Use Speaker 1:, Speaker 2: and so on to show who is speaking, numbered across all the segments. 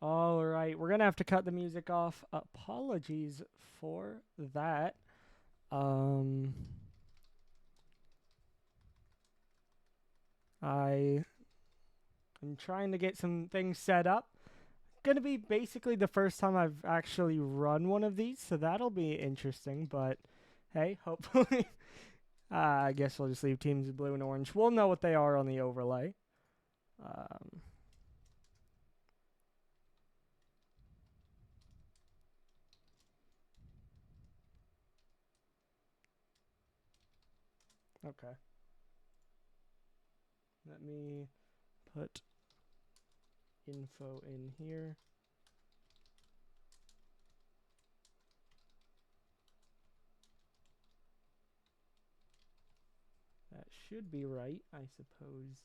Speaker 1: All right, we're gonna have to cut the music off. Apologies for that. Um, I am trying to get some things set up. Gonna be basically the first time I've actually run one of these, so that'll be interesting. But hey, hopefully, I guess we'll just leave teams blue and orange. We'll know what they are on the overlay. Um, okay, let me put info in here. That should be right, I suppose.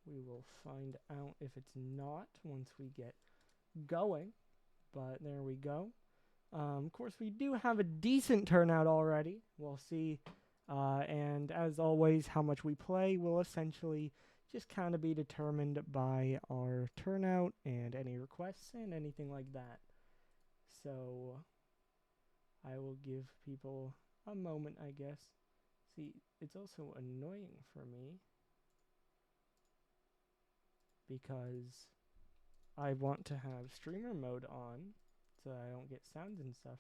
Speaker 1: We will find out if it's not once we get going. But there we go. Of course, we do have a decent turnout already. We'll see. And as always, how much we play will essentially just kind of be determined by our turnout and any requests and anything like that. So I will give people a moment, I guess. See, it's also annoying for me because I want to have streamer mode on so I don't get sounds and stuff.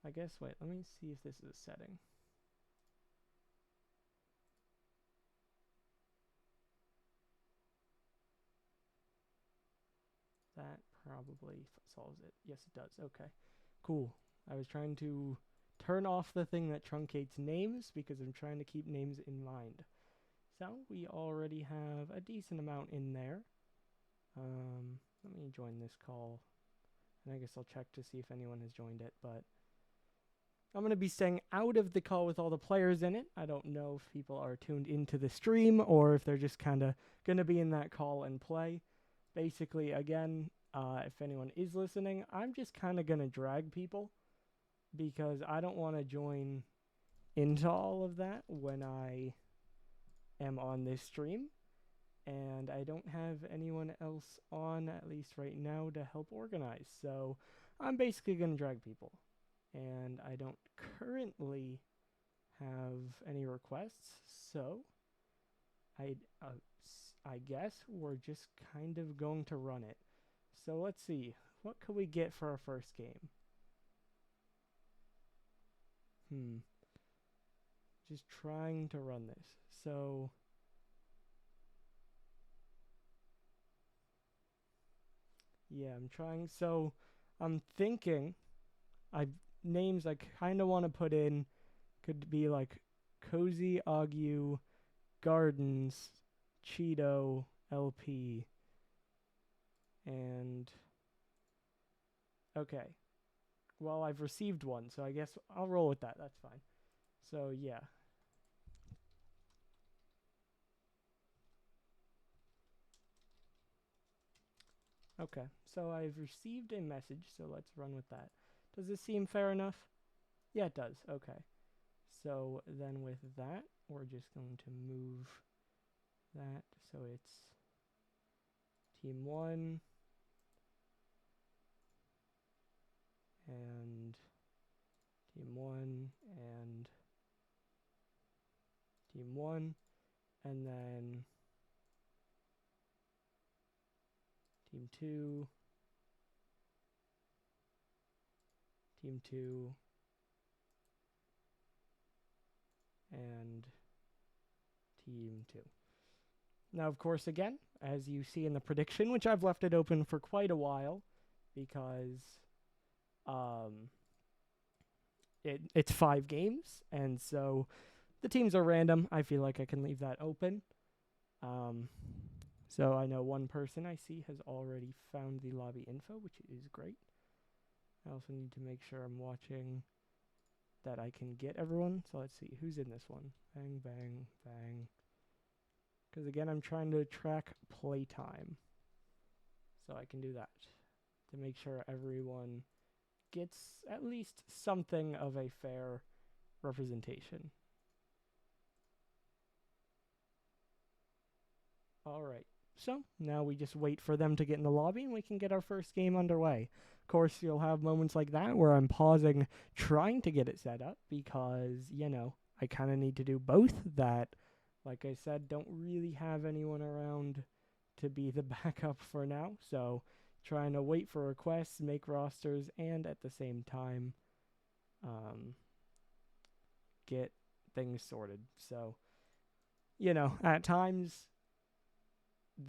Speaker 1: I guess, wait, let me see if this is a setting. That probably solves it. Yes, it does. Okay, cool. I was trying to turn off the thing that truncates names because I'm trying to keep names in mind. So we already have a decent amount in there. Let me join this call. And I guess I'll check to see if anyone has joined it, but I'm going to be staying out of the call with all the players in it. I don't know if people are tuned into the stream or if they're just kind of going to be in that call and play. Basically, again, if anyone is listening, I'm just kind of going to drag people because I don't want to join into all of that when I am on this stream. And I don't have anyone else on, at least right now, to help organize. So I'm basically going to drag people. And I don't currently have any requests, so I guess we're just kind of going to run it. So let's see, what could we get for our first game? Just trying to run this. So yeah, I'm trying. So I'm thinking names I kind of want to put in could be like Cozy Ague Gardens, Cheeto, LP, and okay. Well, I've received one, so I guess I'll roll with that. That's fine. So yeah. Okay. So I've received a message, so let's run with that. Does this seem fair enough? Yeah, it does. Okay. So then with that, we're just going to move that so it's team 1 and team 1 and team 1 and then team 2, team 2 and team 2. Now, of course, again, as you see in the prediction, which I've left it open for quite a while because it's 5 games, and so the teams are random. I feel like I can leave that open. So I know one person I see has already found the lobby info, which is great. I also need to make sure I'm watching that I can get everyone. So let's see who's in this one. Bang, bang, bang. Because again, I'm trying to track playtime. So I can do that to make sure everyone gets at least something of a fair representation. All right. So now we just wait for them to get in the lobby and we can get our first game underway. Of course, you'll have moments like that where I'm pausing trying to get it set up because, you know, I kind of need to do both. That, like I said, don't really have anyone around to be the backup for now. So trying to wait for requests, make rosters, and at the same time get things sorted. So, you know, at times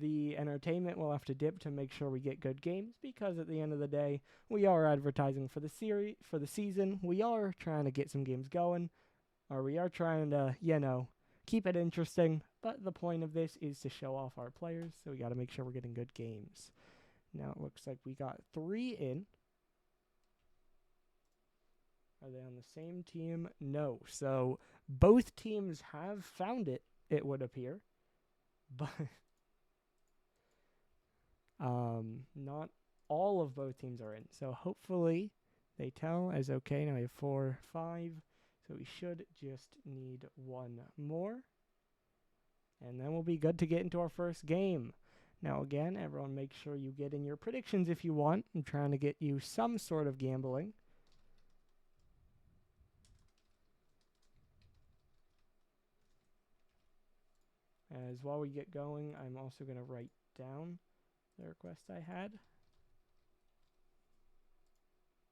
Speaker 1: the entertainment will have to dip to make sure we get good games, because at the end of the day, we are advertising for the season. We are trying to get some games going, or we are trying to, you know, keep it interesting. But the point of this is to show off our players, so we got to make sure we're getting good games. Now it looks like we got 3 in. Are they on the same team? No. So both teams have found it, it would appear. But not all of both teams are in. So hopefully they tell as okay. Now we have 4, 5. So we should just need 1 more. And then we'll be good to get into our first game. Now again, everyone make sure you get in your predictions if you want. I'm trying to get you some sort of gambling. As while we get going, I'm also going to write down the request I had.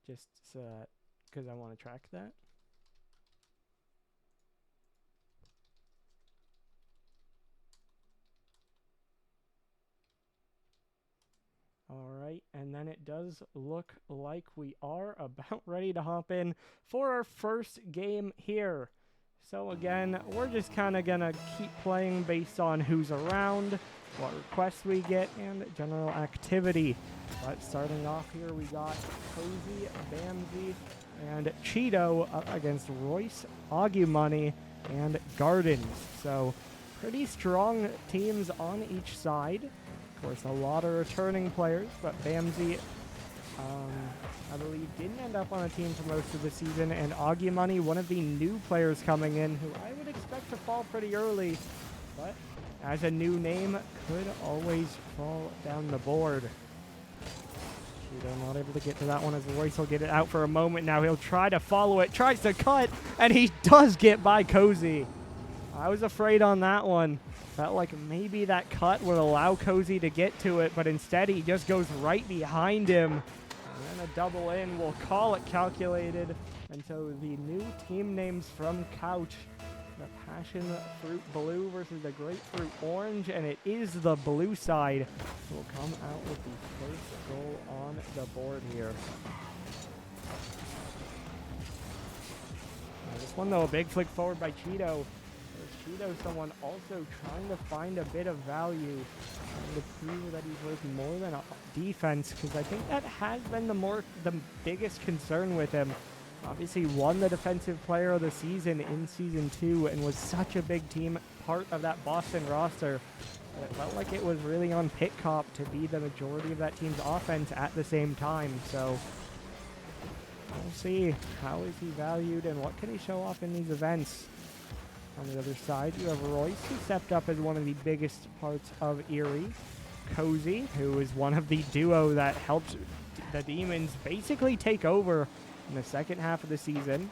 Speaker 1: Just so that, because I want to track that. Alright, and then it does look like we are about ready to hop in for our first game here. So again, we're just kind of going to keep playing based on who's around, what requests we get, and general activity. But starting off here, we got Cozy, Bamsy, and Cheeto up against Royce, Agumoney, and Gardens. So pretty strong teams on each side. Of course, a lot of returning players, but Bamsy, I believe, didn't end up on a team for most of the season, and Agumoney, one of the new players coming in, who I would expect to fall pretty early, but as a new name, could always fall down the board. Cheeto not able to get to that one as Royce will get it out for a moment now. He'll try to follow it, tries to cut, and he does get by Cozy. I was afraid on that one. Felt like maybe that cut would allow Cozy to get to it, but instead he just goes right behind him. And then a double in, we'll call it calculated. And so the new team names from Couch, the Passion Fruit Blue versus the Grapefruit Orange, and it is the blue side who will come out with the first goal on the board here. This one though, a big flick forward by Cheeto. Cheeto, someone also trying to find a bit of value, trying to prove that he's worth more than a defense, because I think that has been the biggest concern with him. Obviously won the defensive player of the season in season 2 and was such a big team part of that Boston roster. But it felt like it was really on Pit Cop to be the majority of that team's offense at the same time. So we'll see, how is he valued and what can he show off in these events. On the other side, you have Royce, who stepped up as one of the biggest parts of Erie. Cozy, who is one of the duo that helped the Demons basically take over in the second half of the season.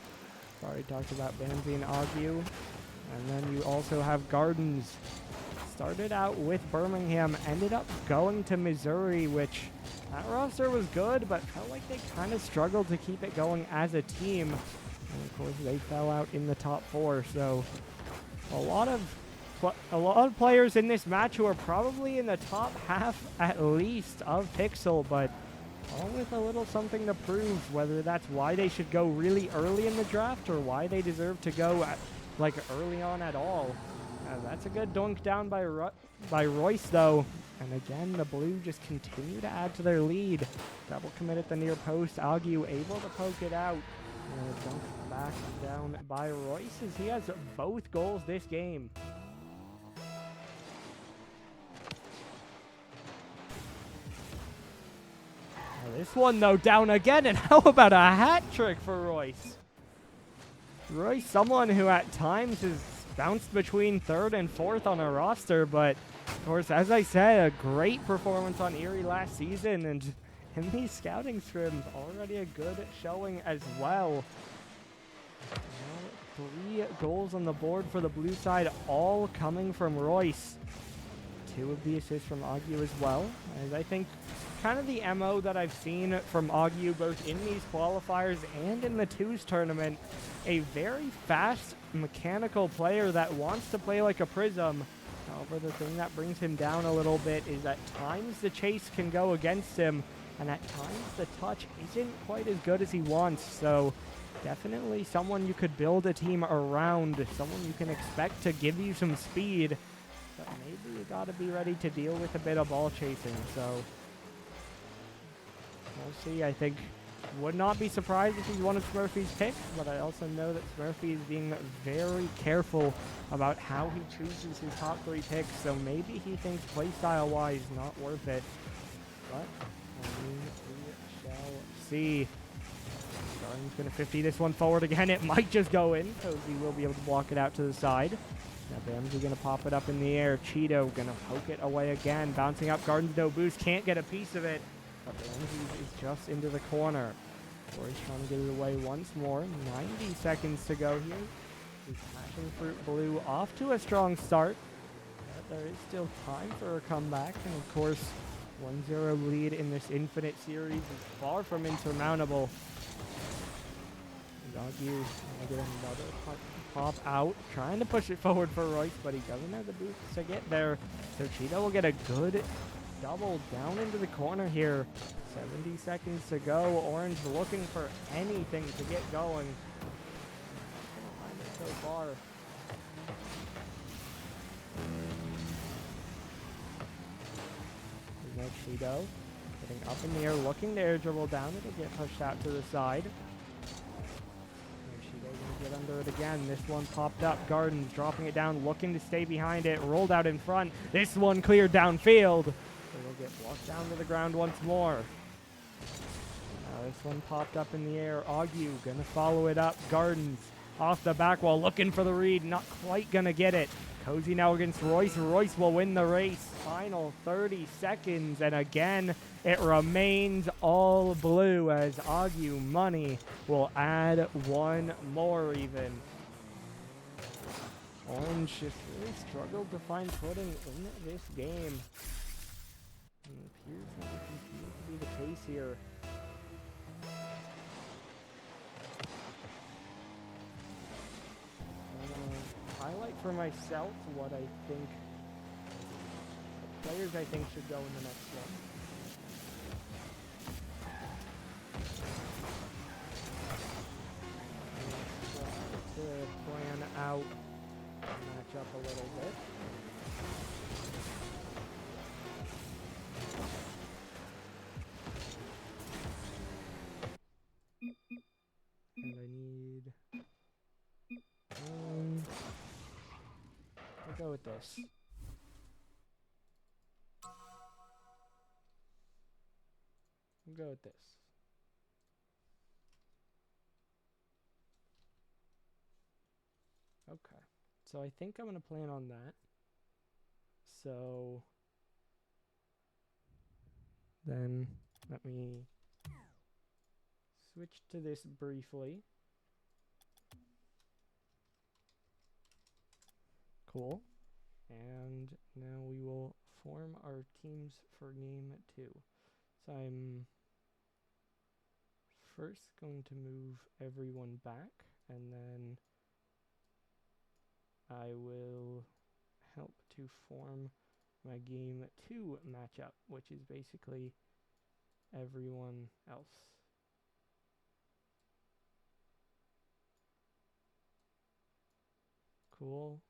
Speaker 1: Sorry, talked about Bamsy and Agu. And then you also have Gardens. Started out with Birmingham, ended up going to Missouri, which that roster was good, but felt like they kind of struggled to keep it going as a team. And of course, they fell out in the top 4, so a lot of players in this match who are probably in the top half at least of Pixel, but all with a little something to prove, whether that's why they should go really early in the draft or why they deserve to go like early on at all. That's a good dunk down by Royce though, and again the Blue just continue to add to their lead. Double commit at the near post, Agu able to poke it out. And a dunk back down by Royce as he has both goals this game. Now this one though down again, and how about a hat trick for Royce? Royce, someone who at times has bounced between 3rd and 4th on a roster, but Of course, as I said, a great performance on Erie last season, and in these scouting scrims, already a good showing as well. Now 3 goals on the board for the blue side, all coming from Royce. 2 of the assists from Agu as well. And I think kind of the MO that I've seen from Agu both in these qualifiers and in the twos tournament, a very fast mechanical player that wants to play like a Prism. However, the thing that brings him down a little bit is at times the chase can go against him, and at times the touch isn't quite as good as he wants. So definitely someone you could build a team around, someone you can expect to give you some speed, but maybe you gotta be ready to deal with a bit of ball chasing. So we'll see. I think would not be surprised if he's one of Smurfy's picks, but I also know that Smurfy is being very careful about how he chooses his top 3 picks, so maybe he thinks playstyle-wise not worth it. But I mean, we shall see. Garden's going to 50 this one forward again. It might just go in, so he will be able to block it out to the side. Now Bamsey going to pop it up in the air. Cheeto going to poke it away again. Bouncing up. Garden's no boost. Can't get a piece of it. But Bamsey is just into the corner. Corey's trying to get it away once more. 90 seconds to go here. He's Passion Fruit Blue off to a strong start. But there is still time for a comeback. And of course, 1-0 lead in this Infinite series is far from insurmountable. Agu going to get another pop out. Trying to push it forward for Royce, but he doesn't have the boost to get there. So Cheeto will get a good double down into the corner here. 70 seconds to go. Orange looking for anything to get going. Not gonna find it so far. There's no Cheeto. Getting up in the air, looking to air dribble down. It'll get pushed out to the side. Get under it again. This one popped up. Gardens dropping it down, looking to stay behind it. Rolled out in front. This one cleared downfield. It'll get blocked down to the ground once more. Now this one popped up in the air. Agu gonna follow it up. Gardens off the back wall, looking for the read. Not quite gonna get it. Cozy now against Royce. Royce will win the race. Final 30 seconds, and again, it remains all blue as Agu Money will add one more even. Orange just really struggled to find footing in this game. And it appears that will continue to be the case here. Highlight for myself what I think the players I think should go in the next one. Let's try to plan out and match up a little bit. And I need I'll go with this. I'll go with this. Okay. So I think I'm going to plan on that. So then let me switch to this briefly. Cool. And now we will form our teams for game 2. So I'm first going to move everyone back, and then I will help to form my game 2 matchup, which is basically everyone else. Cool.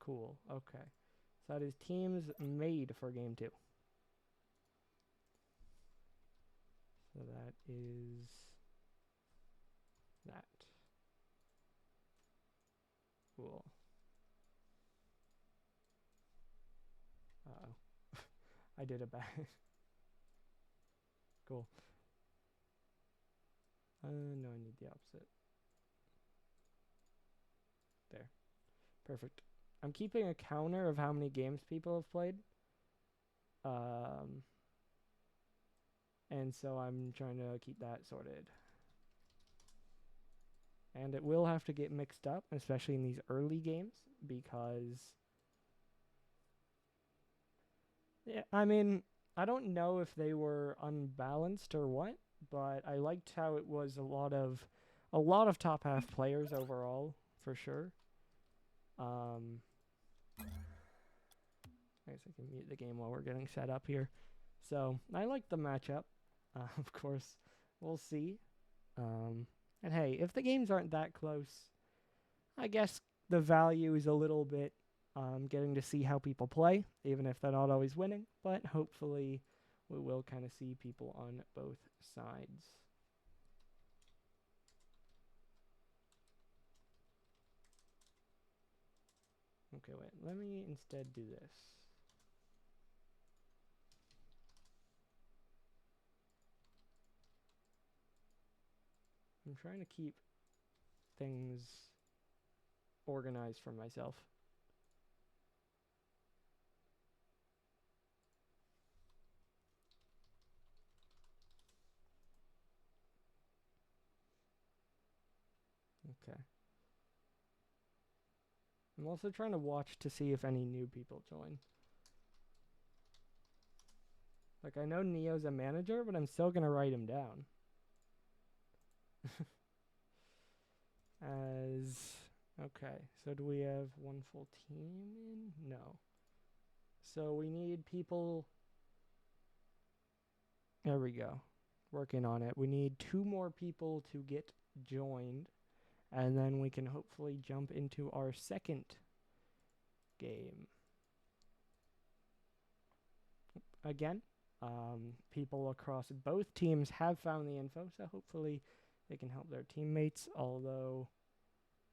Speaker 1: Cool. Okay. So that is teams made for game 2. So that is that. Cool. Uh-oh. I did it bad. Cool. No, I need the opposite. Perfect. I'm keeping a counter of how many games people have played. And so I'm trying to keep that sorted. And it will have to get mixed up, especially in these early games, because... Yeah, I mean, I don't know if they were unbalanced or what, but I liked how it was a lot of top half players overall, for sure. I guess I can mute the game while we're getting set up here. So, I like the matchup. Of course, we'll see. And hey, if the games aren't that close, I guess the value is a little bit getting to see how people play, even if they're not always winning. But hopefully, we will kind of see people on both sides. Okay, wait. Let me instead do this. I'm trying to keep things organized for myself. Okay. I'm also trying to watch to see if any new people join. Like, I know Neo's a manager, but I'm still going to write him down. Okay, so do we have one full team in? No. So we need people... There we go. Working on it. We need 2 more people to get joined. And then we can hopefully jump into our second game. Again, people across both teams have found the info, so hopefully they can help their teammates. Although,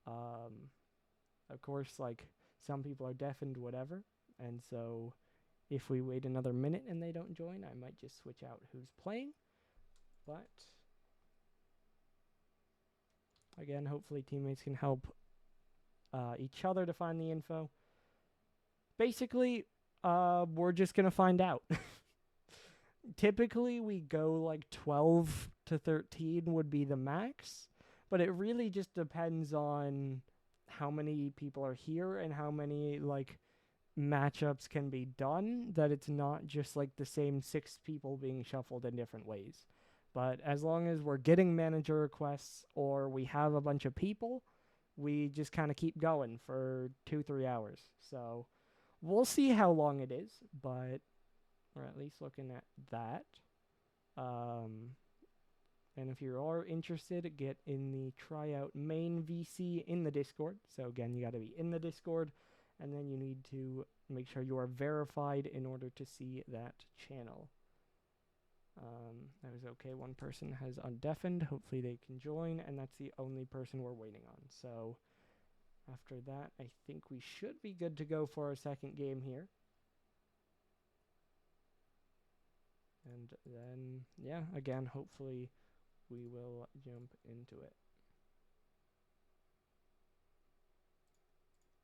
Speaker 1: of course, like, some people are deafened, whatever. And so if we wait another minute and they don't join, I might just switch out who's playing. But again, hopefully teammates can help each other to find the info. Basically, we're just going to find out. Typically, we go like 12 to 13 would be the max. But it really just depends on how many people are here and how many, like, matchups can be done, that it's not just like the same 6 people being shuffled in different ways. But as long as we're getting manager requests or we have a bunch of people, we just kind of keep going for 2-3 hours. So we'll see how long it is, but we're at least looking at that. And if you are interested, get in the tryout main VC in the Discord. So again, you got to be in the Discord. And then you need to make sure you are verified in order to see that channel. That was okay. One person has undeafened. Hopefully they can join. And that's the only person we're waiting on. So after that, I think we should be good to go for our second game here. And then, yeah, again, hopefully we will jump into it.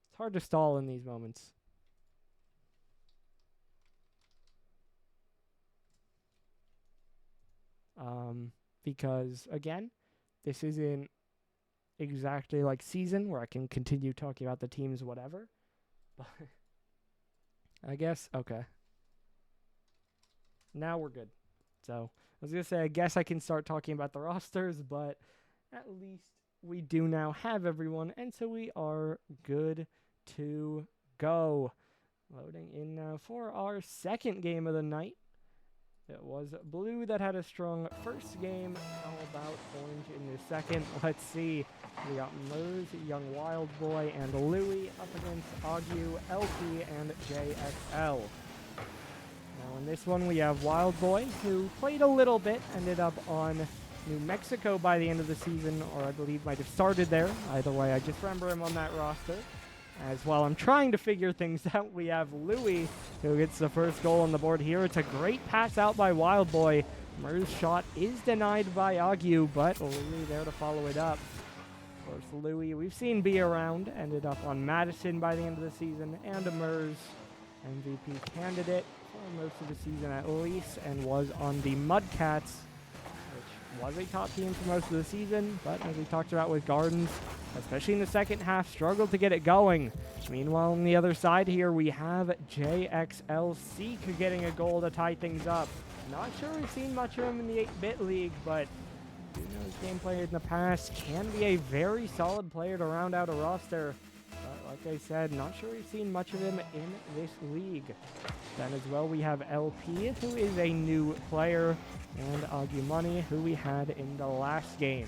Speaker 1: It's hard to stall in these moments. Because, again, this isn't exactly like season where I can continue talking about the teams, whatever. But I guess, okay. Now we're good. So, I was going to say, I guess I can start talking about the rosters, but at least we do now have everyone, and so we are good to go. Loading in now for our second game of the night. It was blue that had a strong first game. How about orange in the second? Let's see. We got Mers, Young Wild Boy, and Louie up against Agu, LP, and JXL. Now in this one we have Wild Boy, who played a little bit, ended up on New Mexico by the end of the season, or I believe might have started there. Either way, I just remember him on that roster. As while I'm trying to figure things out, we have Louie, who gets the first goal on the board here. It's a great pass out by Wild Boy. Mers' shot is denied by Agu, but Louie there to follow it up. course, Louis, we've seen be around, ended up on Madison by the end of the season, and a Mers MVP candidate for most of the season at least, and was on the Mudcats, which was a top team for most of the season, but as we talked about with Gardens, especially in the second half, struggled to get it going. Meanwhile, on the other side here, we have JXL Seek getting a goal to tie things up. Not sure we've seen much of him in the 8-bit league, but you know his gameplay in the past can be a very solid player to round out a roster. But like I said, not sure we've seen much of him in this league. Then as well, we have LP, who is a new player, and Agumani, who we had in the last game.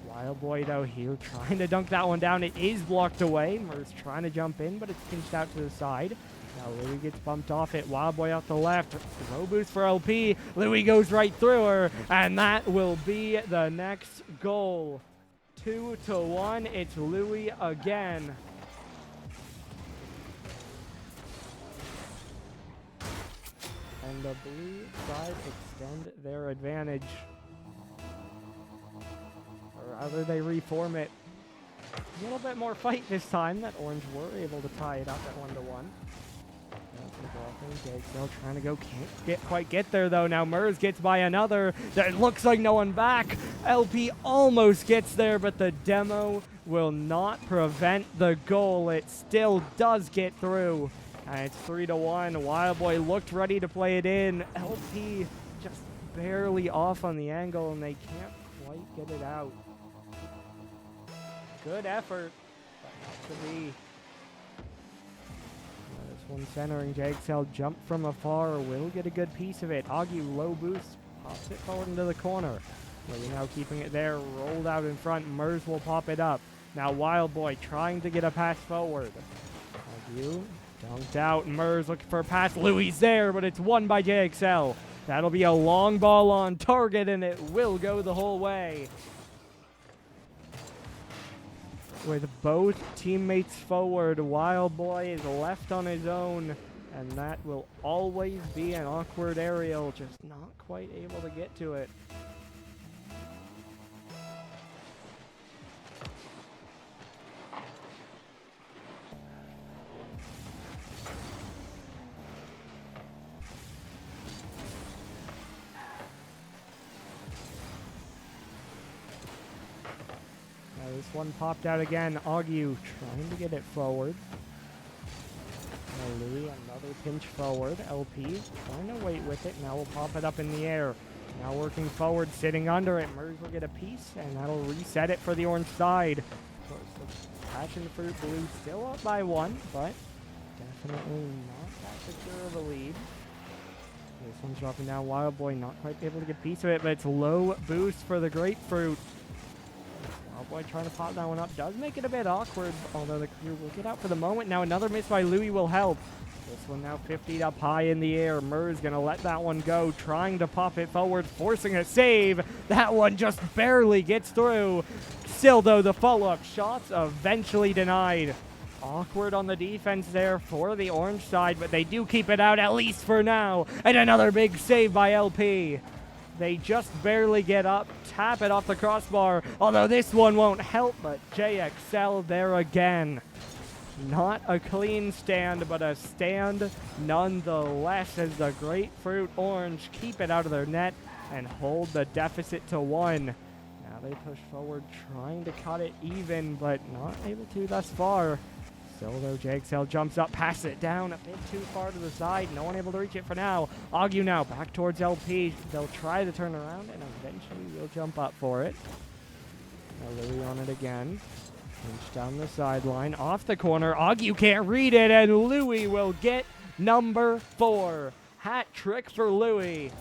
Speaker 1: Wild Boy, though, here trying to dunk that one down. It is blocked away. Mers trying to jump in, but it's pinched out to the side. Now Louis gets bumped off it. Wild Boy off the left. Low boost for LP. Louis goes right through her, and that will be the next goal. 2-1. It's Louis again. And the blue side extend their advantage. Or rather, they reform it. A little bit more fight this time. That Orange were able to tie it up at 1-1. JXL trying to go, can't quite get there though. Now Mers gets by another. It looks like no one back. LP almost gets there, but the demo will not prevent the goal. It still does get through. And it's 3-1. Wild Boy looked ready to play it in. LP just barely off on the angle, and they can't quite get it out. Good effort, but not to be. This one centering. JXL jump from afar. Will get a good piece of it. Augie low boost. Pops it forward into the corner. Louis now keeping it there. Rolled out in front. Mers will pop it up. Now Wild Boy trying to get a pass forward. Augie dunked out. Mers looking for a pass. Louis there, but it's won by JXL. That'll be a long ball on target, and it will go the whole way. With both teammates forward, Wild Boy is left on his own, and that will always be an awkward aerial, just not quite able to get to it. This one popped out again. Augie trying to get it forward. Now Louis, another pinch forward. LP trying to wait with it. Now we'll pop it up in the air. Now working forward, sitting under it. Mers will get a piece, and that'll reset it for the orange side. Of course, the Passion Fruit Blue still up by 1, but definitely not that secure of a lead. This one's dropping down. Wild Boy not quite able to get a piece of it, but it's low boost for the Grapefruit. Wild Boy trying to pop that one up. Does make it a bit awkward, although the crew will get out for the moment. Now another miss by Louis will help. This one now 50 up high in the air. Mers going to let that one go, trying to pop it forward, forcing a save. That one just barely gets through. Still, though, the follow-up shots eventually denied. Awkward on the defense there for the orange side, but they do keep it out, at least for now. And another big save by LP. They just barely get up, tap it off the crossbar, although this one won't help, but JXL there again. Not a clean stand, but a stand nonetheless, as the Grapefruit Orange keep it out of their net and hold the deficit to 1. Now they push forward, trying to cut it even, but not able to thus far. Still, though, JXL jumps up, passes it down a bit too far to the side. No one able to reach it for now. Augie now back towards LP. They'll try to turn around, and eventually will jump up for it. Now Louis on it again. Pinch down the sideline, off the corner. Augie can't read it, and Louis will get number 4. Hat trick for Louis.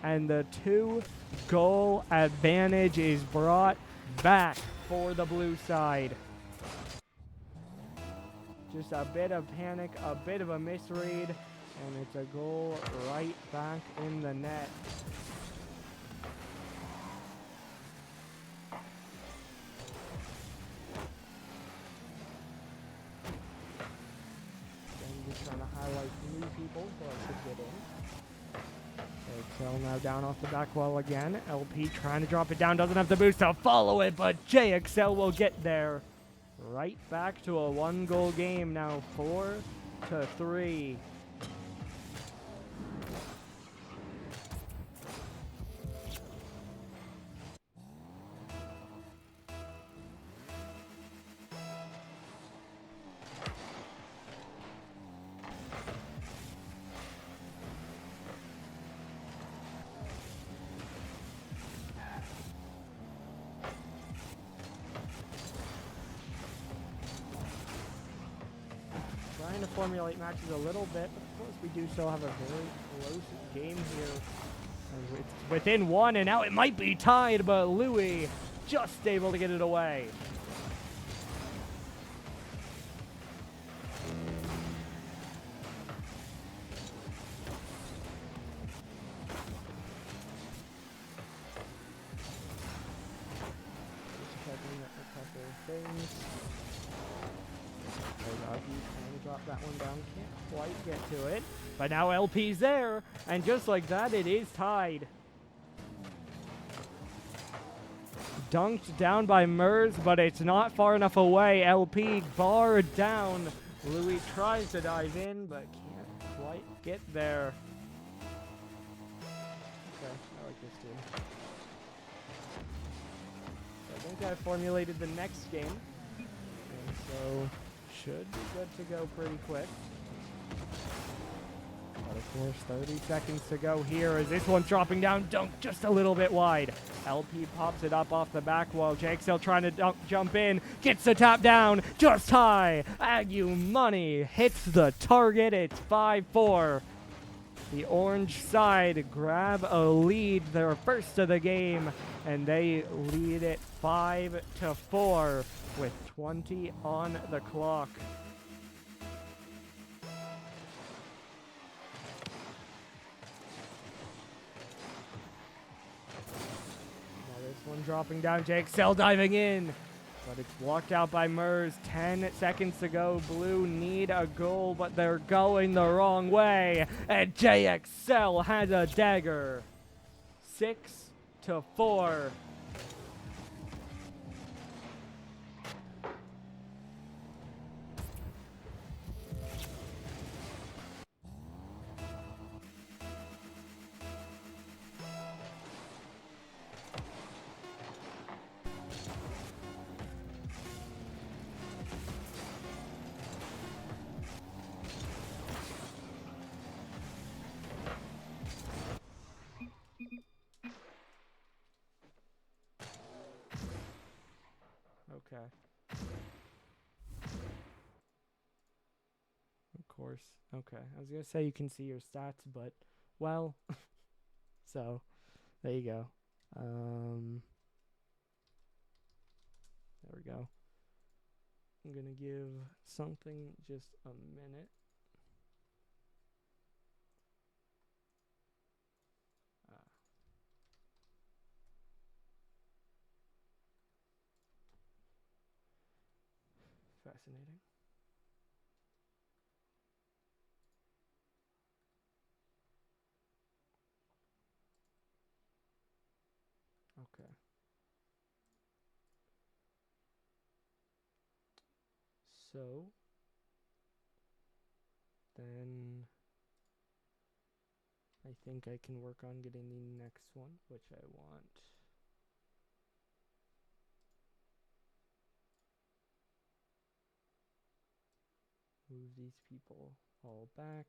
Speaker 1: And the 2-goal advantage is brought back for the blue side. Just a bit of panic, a bit of a misread, and it's a goal right back in the net. I'm just trying to highlight new people so I could get in. JXL now down off the back wall again. LP trying to drop it down, doesn't have the boost to follow it, but JXL will get there. Right back to a 1-goal game now, 4-3. Trying to formulate matches a little bit, but of course we do still have a very close game here. And it's within one, and now it might be tied, but Louis just able to get it away. Just checking a couple things. Trying to drop that one down, can't quite get to it, but now LP's there, and just like that, it is tied. Dunked down by Mers, but it's not far enough away. LP barred down. Louis tries to dive in, but can't quite get there. Okay, I like this team. So I think I formulated the next game, and so should be good to go pretty quick. But of course, 30 seconds to go here as this one's dropping down, dunk just a little bit wide. LP pops it up off the back wall. JXL trying to jump in, gets the tap down, just high. Agu Money hits the target. It's 5-4. The orange side grab a lead, their first of the game, and they lead it 5-4 with 20 on the clock. One dropping down, JXL diving in, but it's blocked out by Mers. 10 seconds to go. Blue need a goal, but they're going the wrong way, and JXL has a dagger. 6-4. Okay. Of course. Okay. I was going to say you can see your stats, but, well, so, there you go. There we go. I'm going to give something just a minute. Fascinating. Okay. So, then I think I can work on getting the next one, which I want. Move these people all back,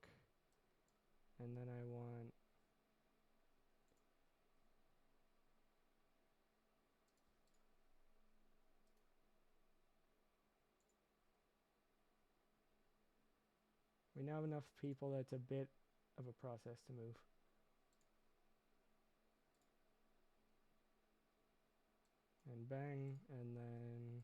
Speaker 1: and then I want we now have enough people that's a bit of a process to move. And bang, and then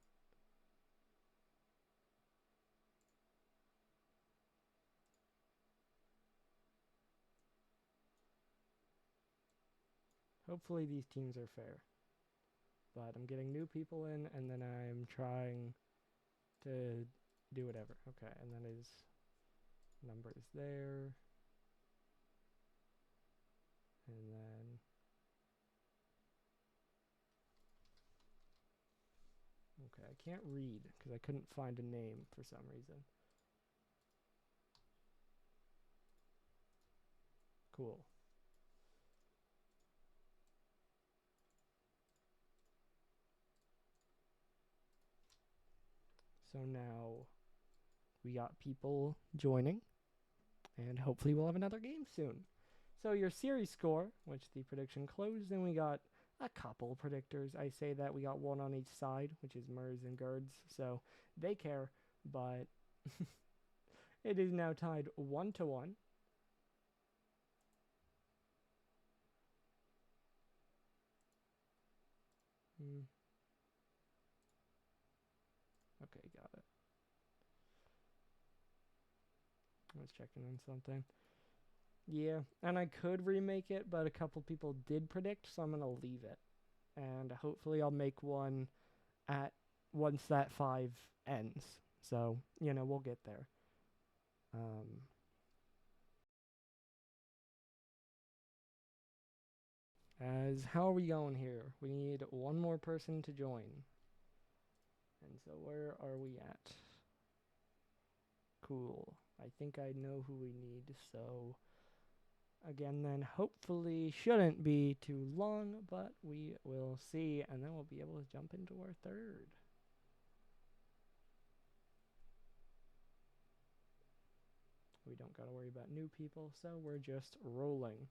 Speaker 1: hopefully these teams are fair. But I'm getting new people in, and then I'm trying to do whatever. Okay, and then his number is there. Okay, I can't read because I couldn't find a name for some reason. Cool. So now we got people joining, and hopefully we'll have another game soon. So your series score, which the prediction closed, and we got a couple predictors. I say that we got one on each side, which is Mers and Gerds, so they care, but it is now tied 1-1. Okay, got it. I was checking on something. Yeah, and I could remake it, but a couple people did predict, so I'm gonna leave it. And hopefully I'll make one at once that 5 ends. So, we'll get there. As how are we going here? We need one more person to join. And so where are we at? Cool. I think I know who we need, so again then hopefully shouldn't be too long, but we will see, and then we'll be able to jump into our third. We don't gotta worry about new people, so we're just rolling.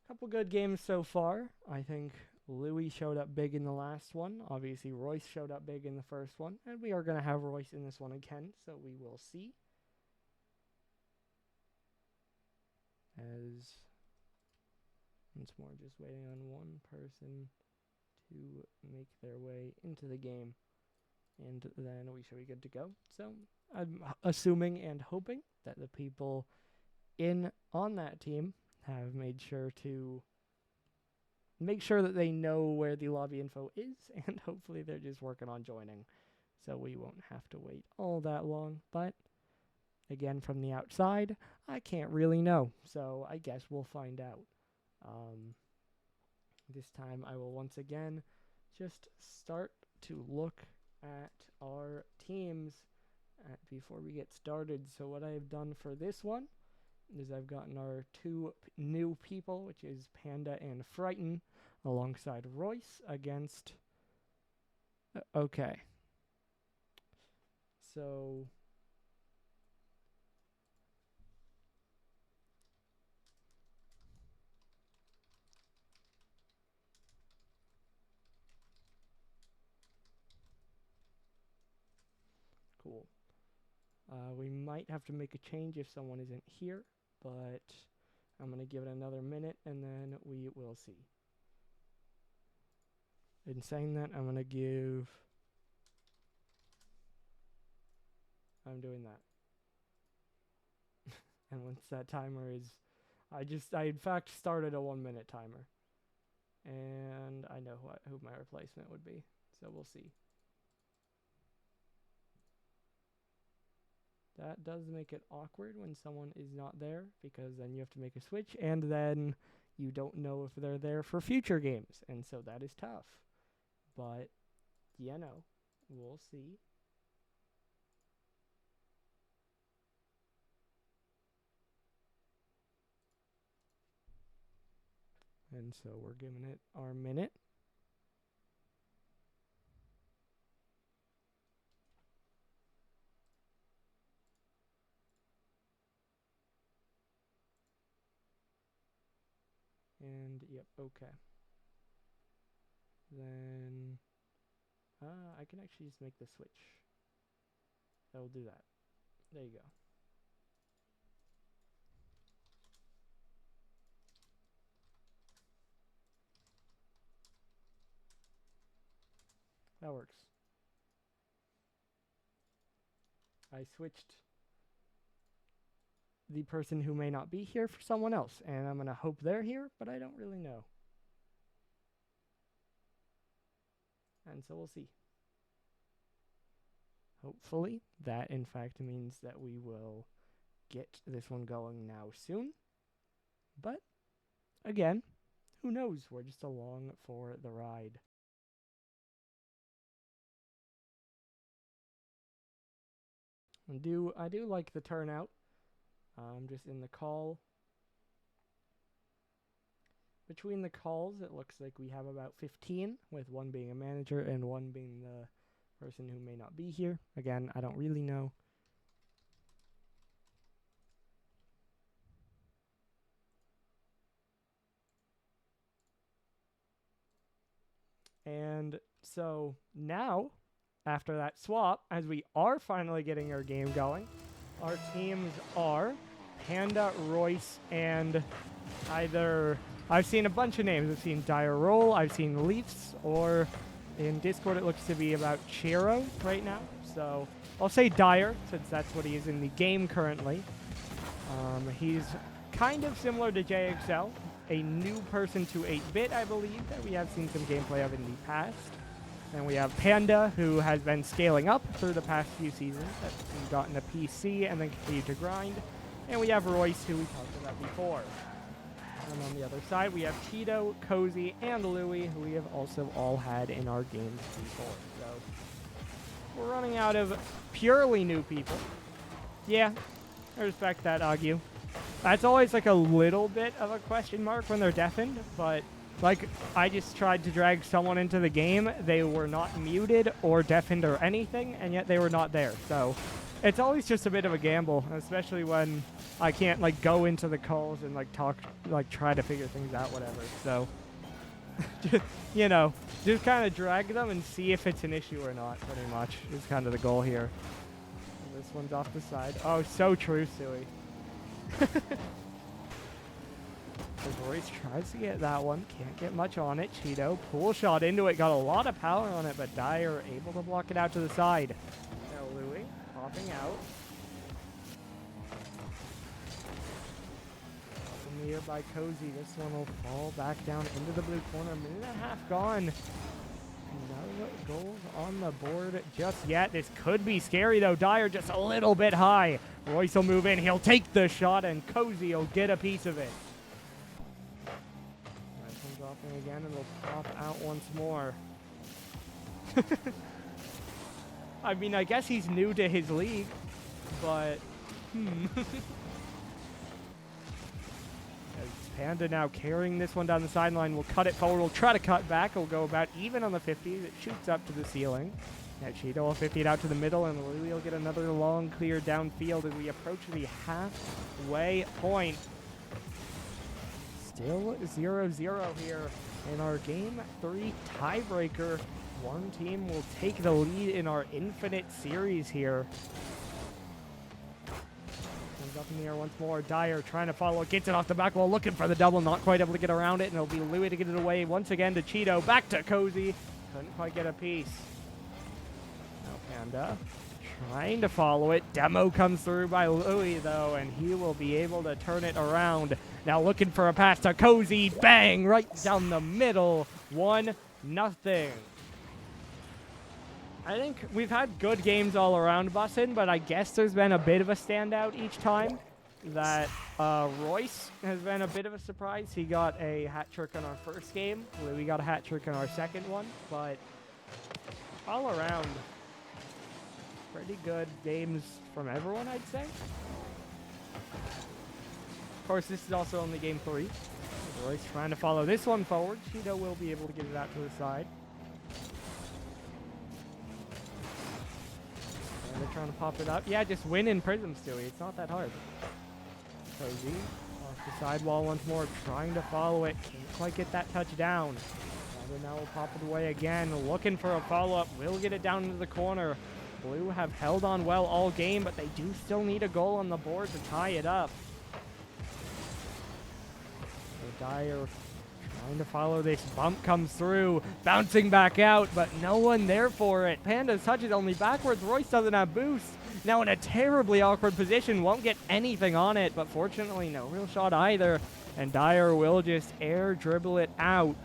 Speaker 1: Couple good games so far. I think Louis showed up big in the last one. Obviously, Royce showed up big in the first one. And we are going to have Royce in this one again, so we will see. As once more, just waiting on one person to make their way into the game. And then we should be good to go. So I'm assuming and hoping that the people in on that team have made sure to make sure that they know where the lobby info is, and hopefully they're just working on joining, so we won't have to wait all that long. But again, from the outside, I can't really know, so I guess we'll find out. This time I will once again just start to look at our teams before we get started. So what I have done for this one is I've gotten our two new people, which is Panda and Frighten, alongside Royce against... okay. So... cool. We might have to make a change if someone isn't here, but I'm going to give it another minute and then we will see. In saying that, I'm going to give... I'm doing that. And once that timer is... I in fact started a 1 minute timer. And I know who my replacement would be, so we'll see. That does make it awkward when someone is not there, because then you have to make a switch, and then you don't know if they're there for future games, and so that is tough. But, we'll see. And so we're giving it our minute. And, yep, okay. Then, I can actually just make the switch. I will do that. There you go. That works. I switched the person who may not be here for someone else, and I'm going to hope they're here, but I don't really know. And so we'll see. Hopefully, that in fact means that we will get this one going now soon. But, again, who knows? We're just along for the ride. I do like the turnout. Just in the call. Between the calls, it looks like we have about 15, with one being a manager and one being the person who may not be here. Again, I don't really know. And so now, after that swap, as we are finally getting our game going, our teams are Panda, Royce, and either... I've seen a bunch of names. I've seen Dire Roll, I've seen Leafs, or in Discord it looks to be about Chiro right now. So I'll say Dire, since that's what he is in the game currently. He's kind of similar to JXL, a new person to 8-bit, I believe, that we have seen some gameplay of in the past. And we have Panda, who has been scaling up through the past few seasons. That's gotten a PC and then continued to grind. And we have Royce, who we talked about before. And on the other side, we have Cheeto, Cozy, and Louie, who we have also all had in our games before. So we're running out of purely new people. Yeah, I respect that, Agu. That's always like a little bit of a question mark when they're deafened, but like I just tried to drag someone into the game. They were not muted or deafened or anything, and yet they were not there. So it's always just a bit of a gamble, especially when I can't like go into the calls and like talk, like try to figure things out, whatever. So, you know, just kind of drag them and see if it's an issue or not, pretty much, is kind of the goal here. This one's off the side. Oh, so true, Suey. Royce tries to get that one. Can't get much on it. Cheeto, pull shot into it. Got a lot of power on it, but Dyer able to block it out to the side. Now Louie popping out. From the air by Cozy. This one will fall back down into the blue corner. A minute and a half gone. No goals on the board just yet. This could be scary, though. Dyer just a little bit high. Royce will move in. He'll take the shot, and Cozy will get a piece of it. That comes off in again, and will pop out once more. I mean, I guess he's new to his league, but... Panda now carrying this one down the sideline. We'll cut it forward. We'll try to cut back. We'll go about even on the 50s. It shoots up to the ceiling. Now Cheeto will 50 it out to the middle, and Louie will get another long clear downfield as we approach the halfway point. Still 0-0 here in our Game 3 tiebreaker. One team will take the lead in our Infinite Series here. Up in the air once more. Dyer trying to follow. Gets it off the back wall. Looking for the double. Not quite able to get around it. And it'll be Louie to get it away once again to Cheeto. Back to Cozy. Couldn't quite get a piece. Now Panda trying to follow it. Demo comes through by Louie, though, and he will be able to turn it around. Now looking for a pass to Cozy. Bang! Right down the middle. 1-0. I think we've had good games all around, Bussin', but I guess there's been a bit of a standout each time. That Royce has been a bit of a surprise. He got a hat trick on our first game. We got a hat trick on our second one, but all around, pretty good games from everyone, I'd say. Of course, this is also only game 3. Royce trying to follow this one forward. Cheeto will be able to get it out to the side. They're trying to pop it up. Yeah, just win in Prism, Stewie. It's not that hard. Cozy off the sidewall once more, trying to follow it. Can't quite get that touchdown. Now will pop it away again. Looking for a follow-up. Will get it down into the corner. Blue have held on well all game, but they do still need a goal on the board to tie it up. So Dyer trying to follow this. Bump comes through. Bouncing back out, but no one there for it. Panda's touch it only backwards. Royce doesn't have boost. Now in a terribly awkward position. Won't get anything on it, but fortunately no real shot either. And Dyer will just air dribble it out.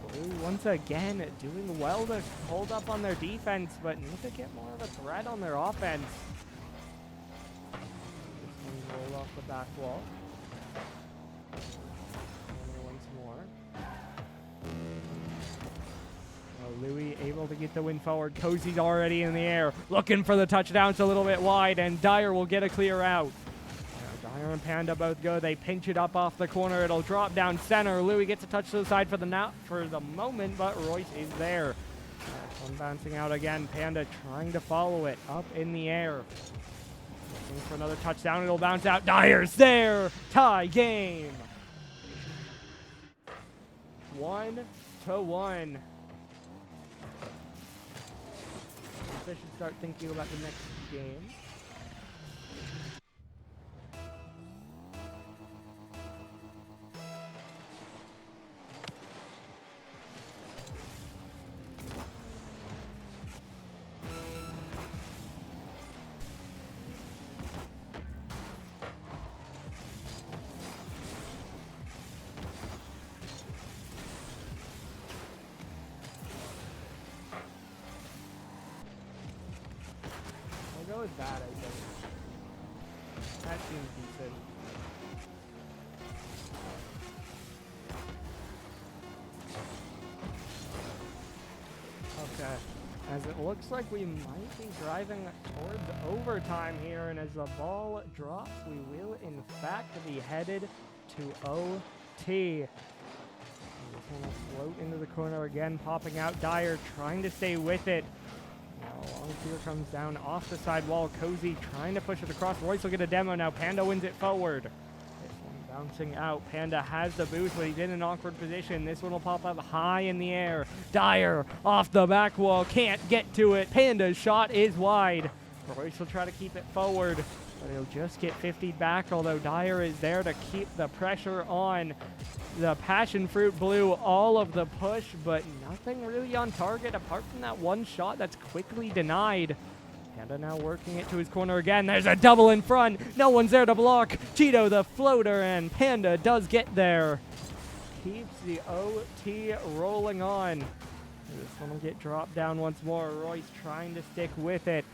Speaker 1: Blue once again doing well to hold up on their defense, but need to get more of a threat on their offense. This one roll off the back wall. Louie able able to get the win forward. Cozy's already in the air, looking for the touchdown. It's a little bit wide, and Dyer will get a clear out. Dyer and Panda both go. They pinch it up off the corner. It'll drop down center. Louis gets a touch to the side for the moment, but Royce is there. One bouncing out again. Panda trying to follow it up in the air. Looking for another touchdown. It'll bounce out. Dyer's there. Tie game. 1-1. I should start thinking about the next game. Go with that, I think. That seems decent. Okay. As it looks like we might be driving towards overtime here, and as the ball drops, we will in fact be headed to OT. Just want to float into the corner again, popping out. Dyer trying to stay with it. Now, long field comes down off the side wall. Cozy trying to push it across. Royce will get a demo now. Panda wins it forward. This one bouncing out. Panda has the boost, but he's in an awkward position. This one will pop up high in the air. Dyer off the back wall. Can't get to it. Panda's shot is wide. Royce will try to keep it forward, but he'll just get 50'd back, although Dyer is there to keep the pressure on. The passion fruit blew all of the push, but nothing really on target apart from that one shot that's quickly denied. Panda now working it to his corner again. There's a double in front. No one's there to block. Cheeto the floater, and Panda does get there. Keeps the OT rolling on. This one will get dropped down once more. Royce trying to stick with it.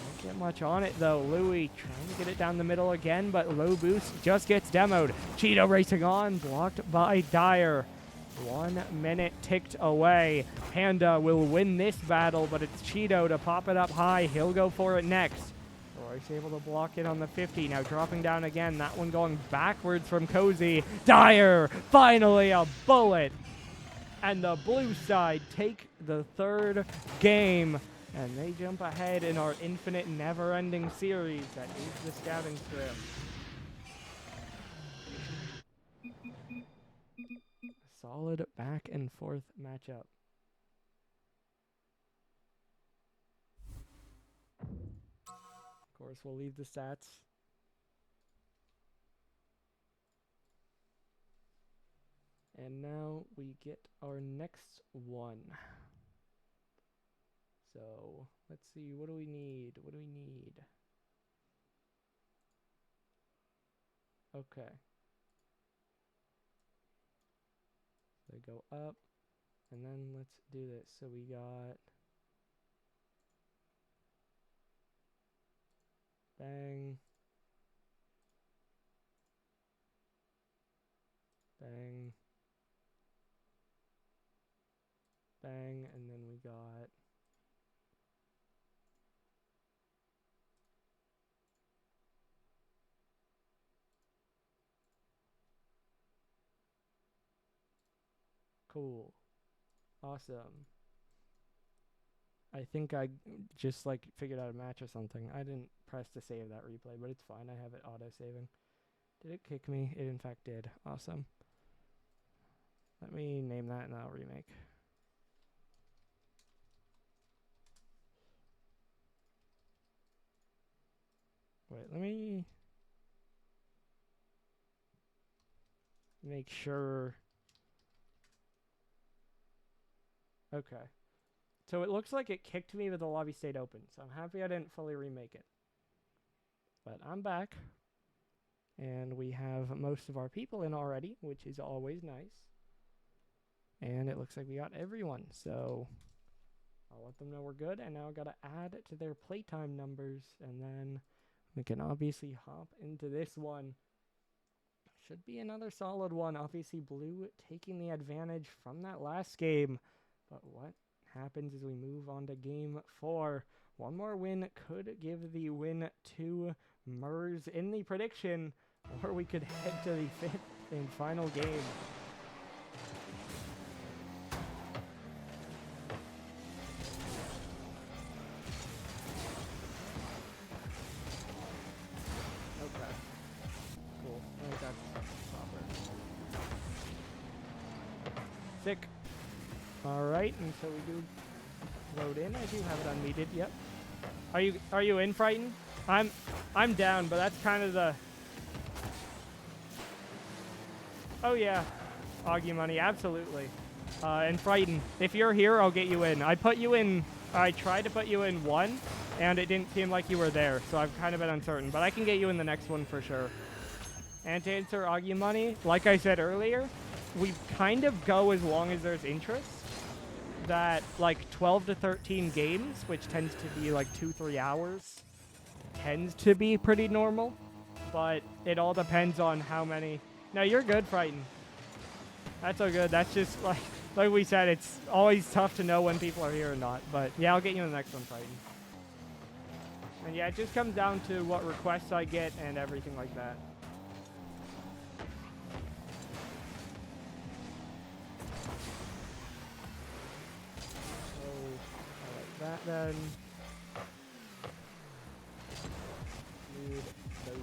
Speaker 1: Don't get much on it though. Louis trying to get it down the middle again, but low boost just gets demoed. Cheeto racing on, blocked by Dyer. 1 minute ticked away. Panda will win this battle, but it's Cheeto to pop it up high. He'll go for it next. Royce able to block it on the 50. Now dropping down again. That one going backwards from Cozy. Dyer, finally a bullet. And the blue side take the third game. And they jump ahead in our infinite, never-ending series that is the Scouting Scrim. Solid back and forth matchup. Of course, we'll leave the stats. And now we get our next one. So, let's see, what do we need? What do we need? Okay. So go up, and then let's do this. So we got bang, bang, bang, and then we got cool. Awesome. I think I just like figured out a match or something. I didn't press to save that replay, but it's fine. I have it auto-saving. Did it kick me? It in fact did. Awesome. Let me name that and I'll remake. Wait, let me make sure. Okay. So it looks like it kicked me, but the lobby stayed open. So I'm happy I didn't fully remake it. But I'm back. And we have most of our people in already, which is always nice. And it looks like we got everyone. So I'll let them know we're good. And now I got to add to their playtime numbers. And then we can obviously hop into this one. Should be another solid one. Obviously, Blue taking the advantage from that last game. But what happens as we move on to game 4. One more win could give the win to Mers in the prediction, or we could head to the 5th and final game. Okay. Cool. I think that's proper. Sick. Alright, and so we do load in. I do have it unmuted. Yep. Are you in, Frighten? I'm down, but that's kind of the... Oh yeah, Augie Money, absolutely. And Frighten, if you're here, I'll get you in. I tried to put you in 1, and it didn't seem like you were there, so I've kind of been uncertain. But I can get you in the next one for sure. And to answer Augie Money, like I said earlier, we kind of go as long as there's interest. That like 12 to 13 games, which tends to be like 2-3 hours, tends to be pretty normal. But it all depends on how many... No, you're good, Frighten. That's so good. That's just like we said, it's always tough to know when people are here or not. But yeah, I'll get you in the next one, Frighten. And yeah, it just comes down to what requests I get and everything like that. So, I like that then. Need those in.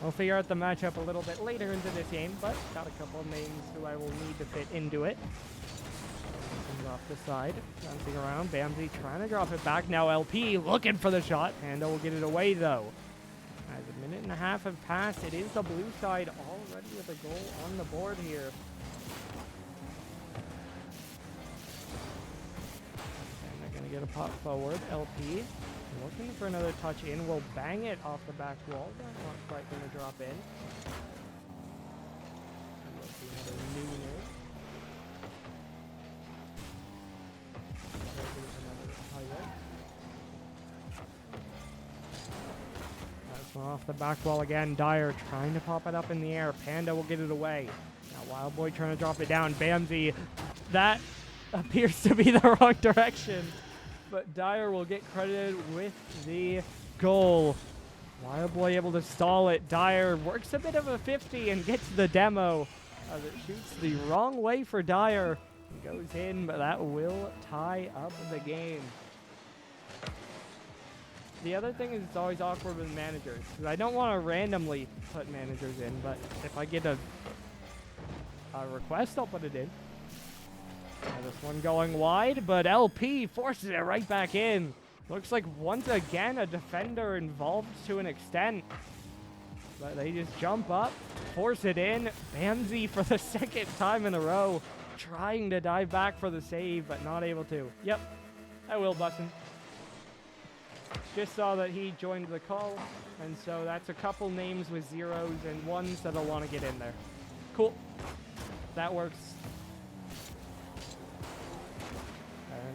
Speaker 1: We'll figure out the matchup a little bit later into this game, but got a couple of names who I will need to fit into it. Comes off the side, bouncing around. Bamsey trying to drop it back. Now LP looking for the shot. Panda will get it away though. As a minute and a half have passed, it is the blue side already with a goal on the board here. And they're going to get a pop forward. LP looking for another touch in. Will bang it off the back wall. That's not quite going to drop in. And we'll see another nooner. Another pilot. That's one off the back wall again. Dyer trying to pop it up in the air. Panda will get it away. Now Wild Boy trying to drop it down. Bamsey. That appears to be the wrong direction. But Dyer will get credited with the goal. Wild Boy able to stall it. Dyer works a bit of a 50 and gets the demo as it shoots the wrong way for Dyer. It goes in, but that will tie up the game. The other thing is it's always awkward with managers, because I don't want to randomly put managers in, but if I get a request, I'll put it in. This one going wide, but LP forces it right back in. Looks like once again a defender involved to an extent. But they just jump up, force it in. Bamsey for the second time in a row, trying to dive back for the save, but not able to. Yep, I will, Bussin. Just saw that he joined the call, and so that's a couple names with zeros and ones that'll want to get in there. Cool. That works.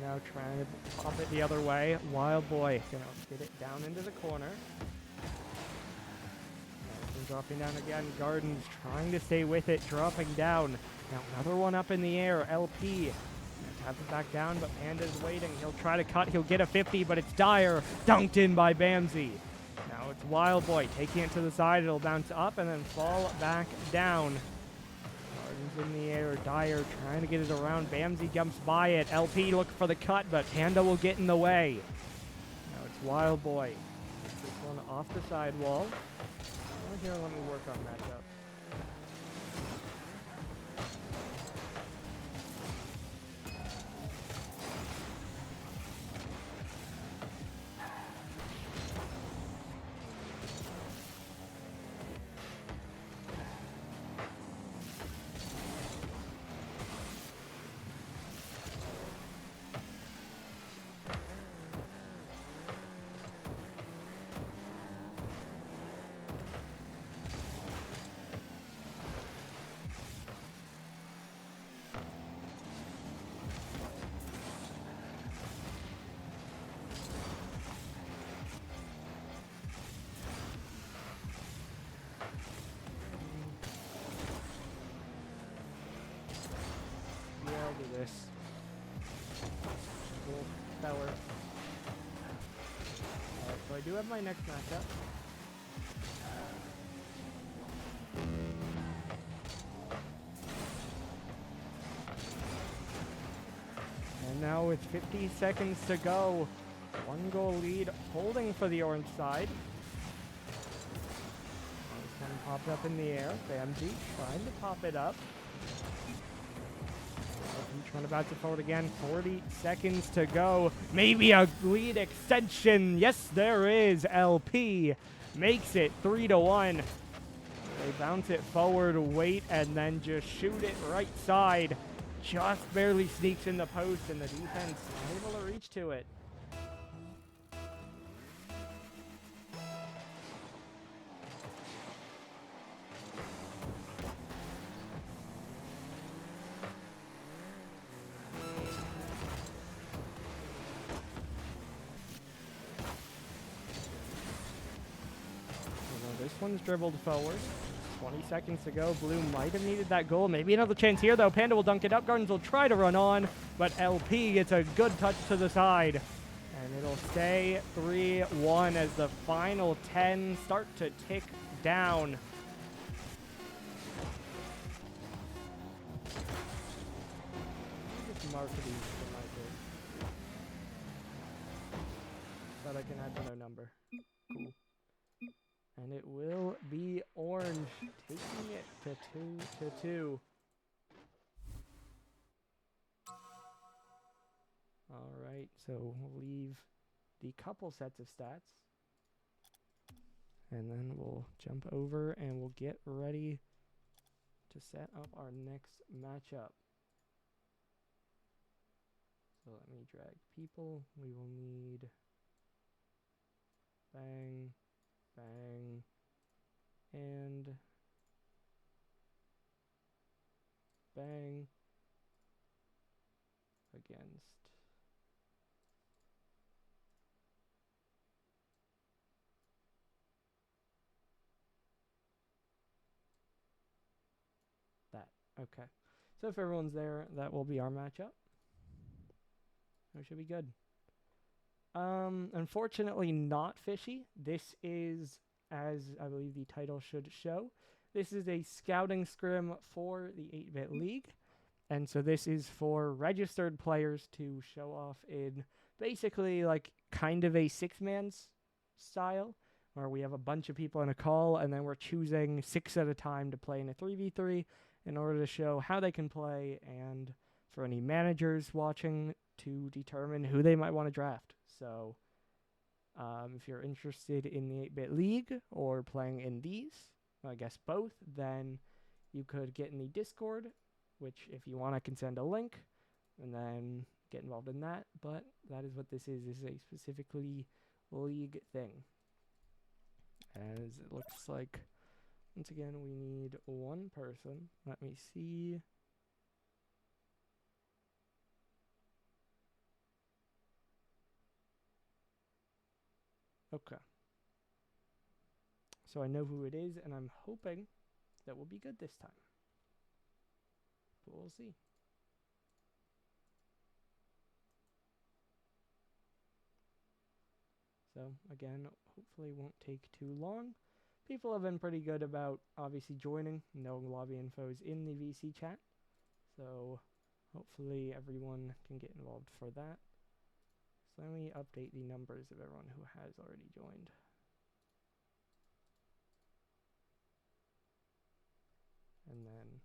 Speaker 1: They're now trying to pop it the other way. Wild Boy gonna get it down into the corner. And dropping down again. Gardens trying to stay with it, dropping down. Now another one up in the air. LP tap it back down, but Panda's waiting. He'll try to cut. He'll get a 50, but it's Dyer. Dunked in by Bamsey. Now it's Wild Boy taking it to the side. It'll bounce up and then fall back down. In the air, Dyer trying to get it around. Bamsey jumps by it. LP look for the cut, but Panda will get in the way. Now it's Wild Boy. Gets this one off the sidewall. Here, let me work on matchup. do have my next matchup. And now with 50 seconds to go, 1-goal lead holding for the orange side. This one popped up in the air. Bamji trying to pop it up. Trying about to forward again. 40 seconds to go. Maybe a lead extension. Yes, there is. LP makes it 3-1. They bounce it forward, wait, and then just shoot it right side. Just barely sneaks in the post, and the defense not able to reach to it. This one's dribbled forward. 20 seconds to go. Blue might have needed that goal. Maybe another chance here, though. Panda will dunk it up. Gardens will try to run on, but LP gets a good touch to the side. And it'll stay 3-1 as the final 10 start to tick down. Just mark these for my bid. But I can add another number. Cool. And it will be orange, taking it to 2-2. All right, so we'll leave the couple sets of stats. And then we'll jump over and we'll get ready to set up our next matchup. So let me drag people. We will need bang, bang, and bang against that. Okay. So if everyone's there, that will be our matchup. That should be good. Unfortunately not fishy. This is, as I believe the title should show, this is a scouting scrim for the 8-bit league. And so this is for registered players to show off in basically like kind of a 6-man's style, where we have a bunch of people in a call and then we're choosing 6 at a time to play in a 3v3 in order to show how they can play, and for any managers watching to determine who they might want to draft. So if you're interested in the 8-bit league or playing in these, I guess both, then you could get in the Discord, which if you want I can send a link and then get involved in that. But that is what this is. This is a specifically league thing. As it looks like, once again, we need one person. Let me see. Okay. So I know who it is, and I'm hoping that we'll be good this time. But we'll see. So again, hopefully it won't take too long. People have been pretty good about obviously joining. No lobby info is in the VC chat. So hopefully everyone can get involved for that. So let me update the numbers of everyone who has already joined. And then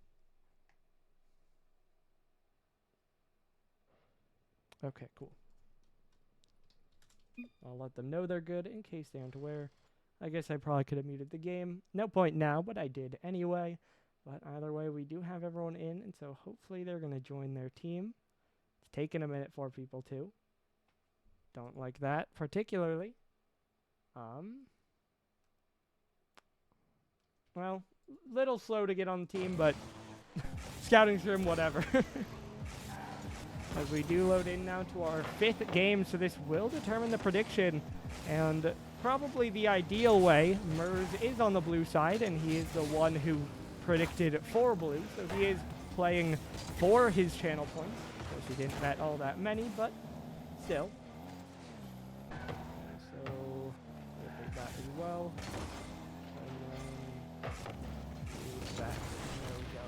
Speaker 1: okay, cool. I'll let them know they're good in case they aren't aware. I guess I probably could have muted the game. No point now, but I did anyway. But either way, we do have everyone in, and so hopefully they're going to join their team. It's taken a minute for people to. Don't like that particularly. Well, little slow to get on the team, but scouting scrim, whatever. As we do load in now to our 5th game, so this will determine the prediction. And probably the ideal way, Mers is on the blue side, and he is the one who predicted for blue, so he is playing for his channel points. Of course, he didn't bet all that many, but still. So well. And then move back. There we go.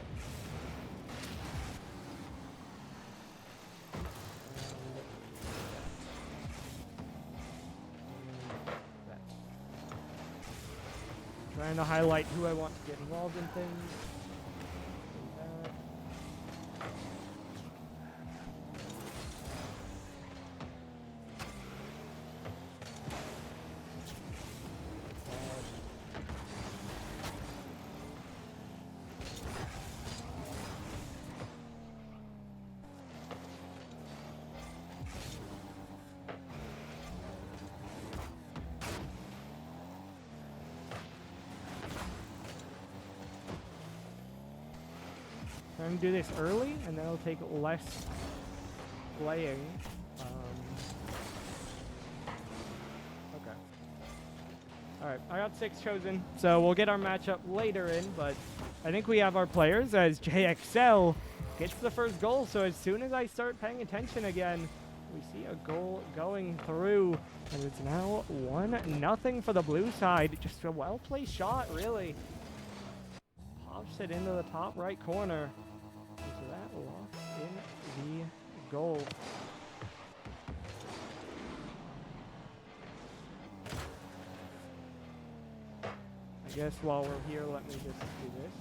Speaker 1: Trying to highlight who I want to get involved in things. I'm going to do this early, and then it'll take less playing. Okay. Alright, I got 6 chosen, so we'll get our matchup later in, but I think we have our players as JXL gets the first goal, so as soon as I start paying attention again, we see a goal going through, and it's now 1-0 for the blue side. Just a well-placed shot, really. Pops it into the top right corner. So that locks in the goal. I guess while we're here, let me just do this.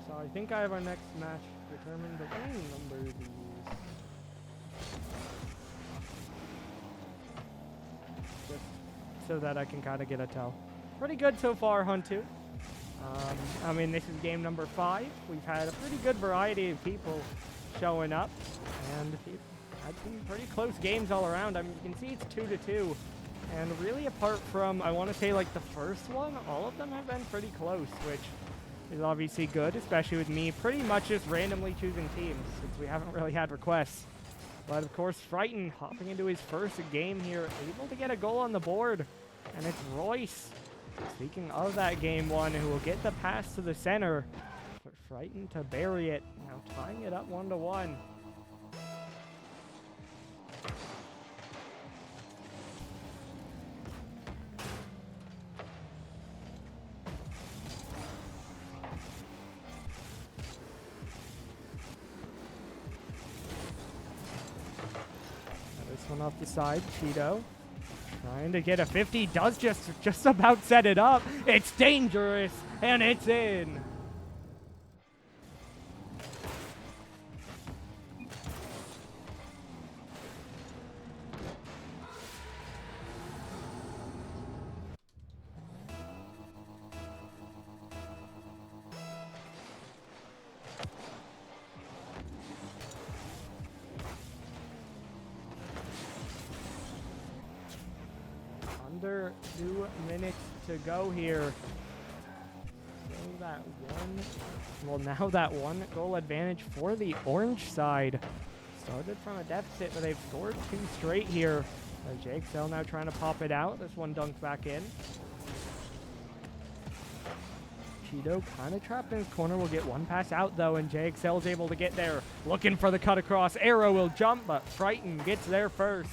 Speaker 1: So I think I have our next match determined, but I don't remember these. Just so that I can kind of get a tell. Pretty good so far, Hunt 2. I mean, this is game number 5. We've had a pretty good variety of people showing up, and we've had some pretty close games all around. I mean, you can see it's 2-2. And really, apart from, I want to say, like the first one, all of them have been pretty close, which is obviously good, especially with me pretty much just randomly choosing teams since we haven't really had requests. But of course, Frighten hopping into his first game here, able to get a goal on the board. And it's Royce, speaking of that game one, who will get the pass to the center. But Frighten to bury it, now tying it up 1-1. One off the side, Cheeto trying to get a 50, does just about set it up. It's dangerous, and it's in. Under 2 minutes to go here. So that now that 1 goal advantage for the orange side. Started from a deficit, but they've scored 2 straight here. JXL now trying to pop it out. This one dunked back in. Cheeto kind of trapped in his corner. Will get 1 pass out though, and JXL is able to get there. Looking for the cut across. Arrow will jump, but Frighten gets there first.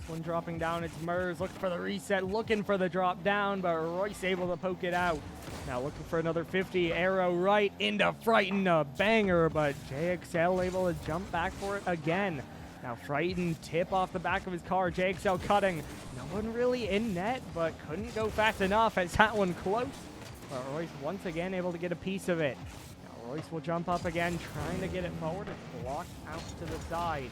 Speaker 1: One dropping down, it's Mers looking for the reset, looking for the drop down, but Royce able to poke it out. Now looking for another 50, arrow right into Frighten, a banger, but JXL able to jump back for it again. Now Frighten tip off the back of his car, JXL cutting. No one really in net, but couldn't go fast enough as that one close. But Royce once again able to get a piece of it. Now Royce will jump up again, trying to get it forward. It's blocked out to the side.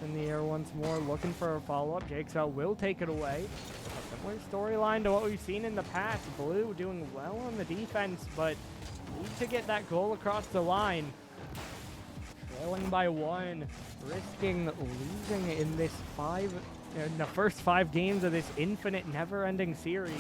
Speaker 1: In the air once more, looking for a follow-up. JXL will take it away. A similar storyline to what we've seen in the past. Blue doing well on the defense, but need to get that goal across the line. Trailing by 1, risking losing in this in the first 5 games of this infinite, never-ending series.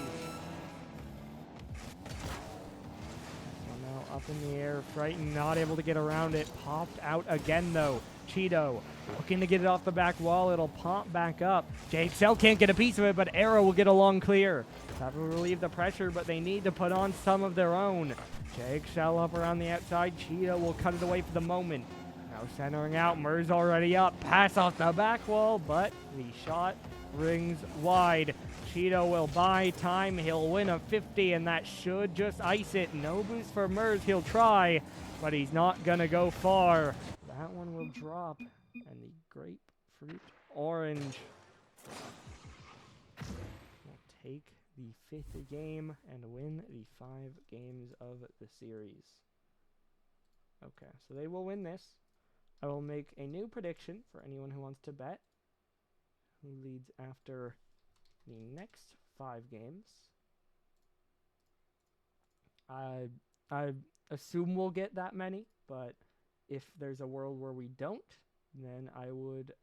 Speaker 1: So now up in the air, Frighten not able to get around it. Popped out again, though. Cheeto looking to get it off the back wall. It'll pop back up. JXL can't get a piece of it, but Arrow will get a long clear. That will relieve the pressure, but they need to put on some of their own. JXL up around the outside. Cheeto will cut it away for the moment. Now centering out. Murs already up. Pass off the back wall, but the shot rings wide. Cheeto will buy time. He'll win a 50, and that should just ice it. No boost for Murs. He'll try, but he's not going to go far. That one will drop, and the grapefruit orange will take the 5th game and win the 5 games of the series. Okay, so they will win this. I will make a new prediction for anyone who wants to bet. Who leads after the next 5 games? I assume we'll get that many, but if there's a world where we don't, then I would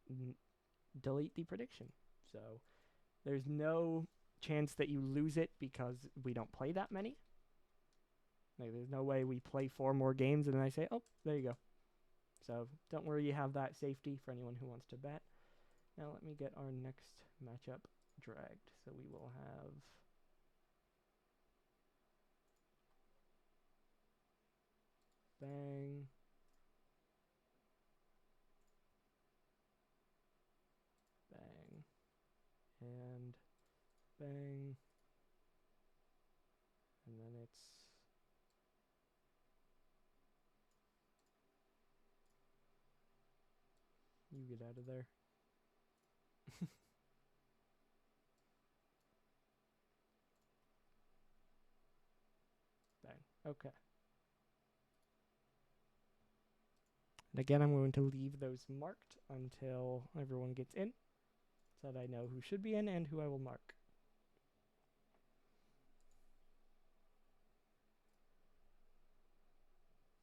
Speaker 1: delete the prediction. So there's no chance that you lose it because we don't play that many. Like, there's no way we play 4 more games and then I say, oh, there you go. So don't worry, you have that safety for anyone who wants to bet. Now let me get our next matchup dragged. So we will have bang, bang, and bang, and then it's you get out of there. Bang. Okay. And again, I'm going to leave those marked until everyone gets in, so that I know who should be in and who I will mark.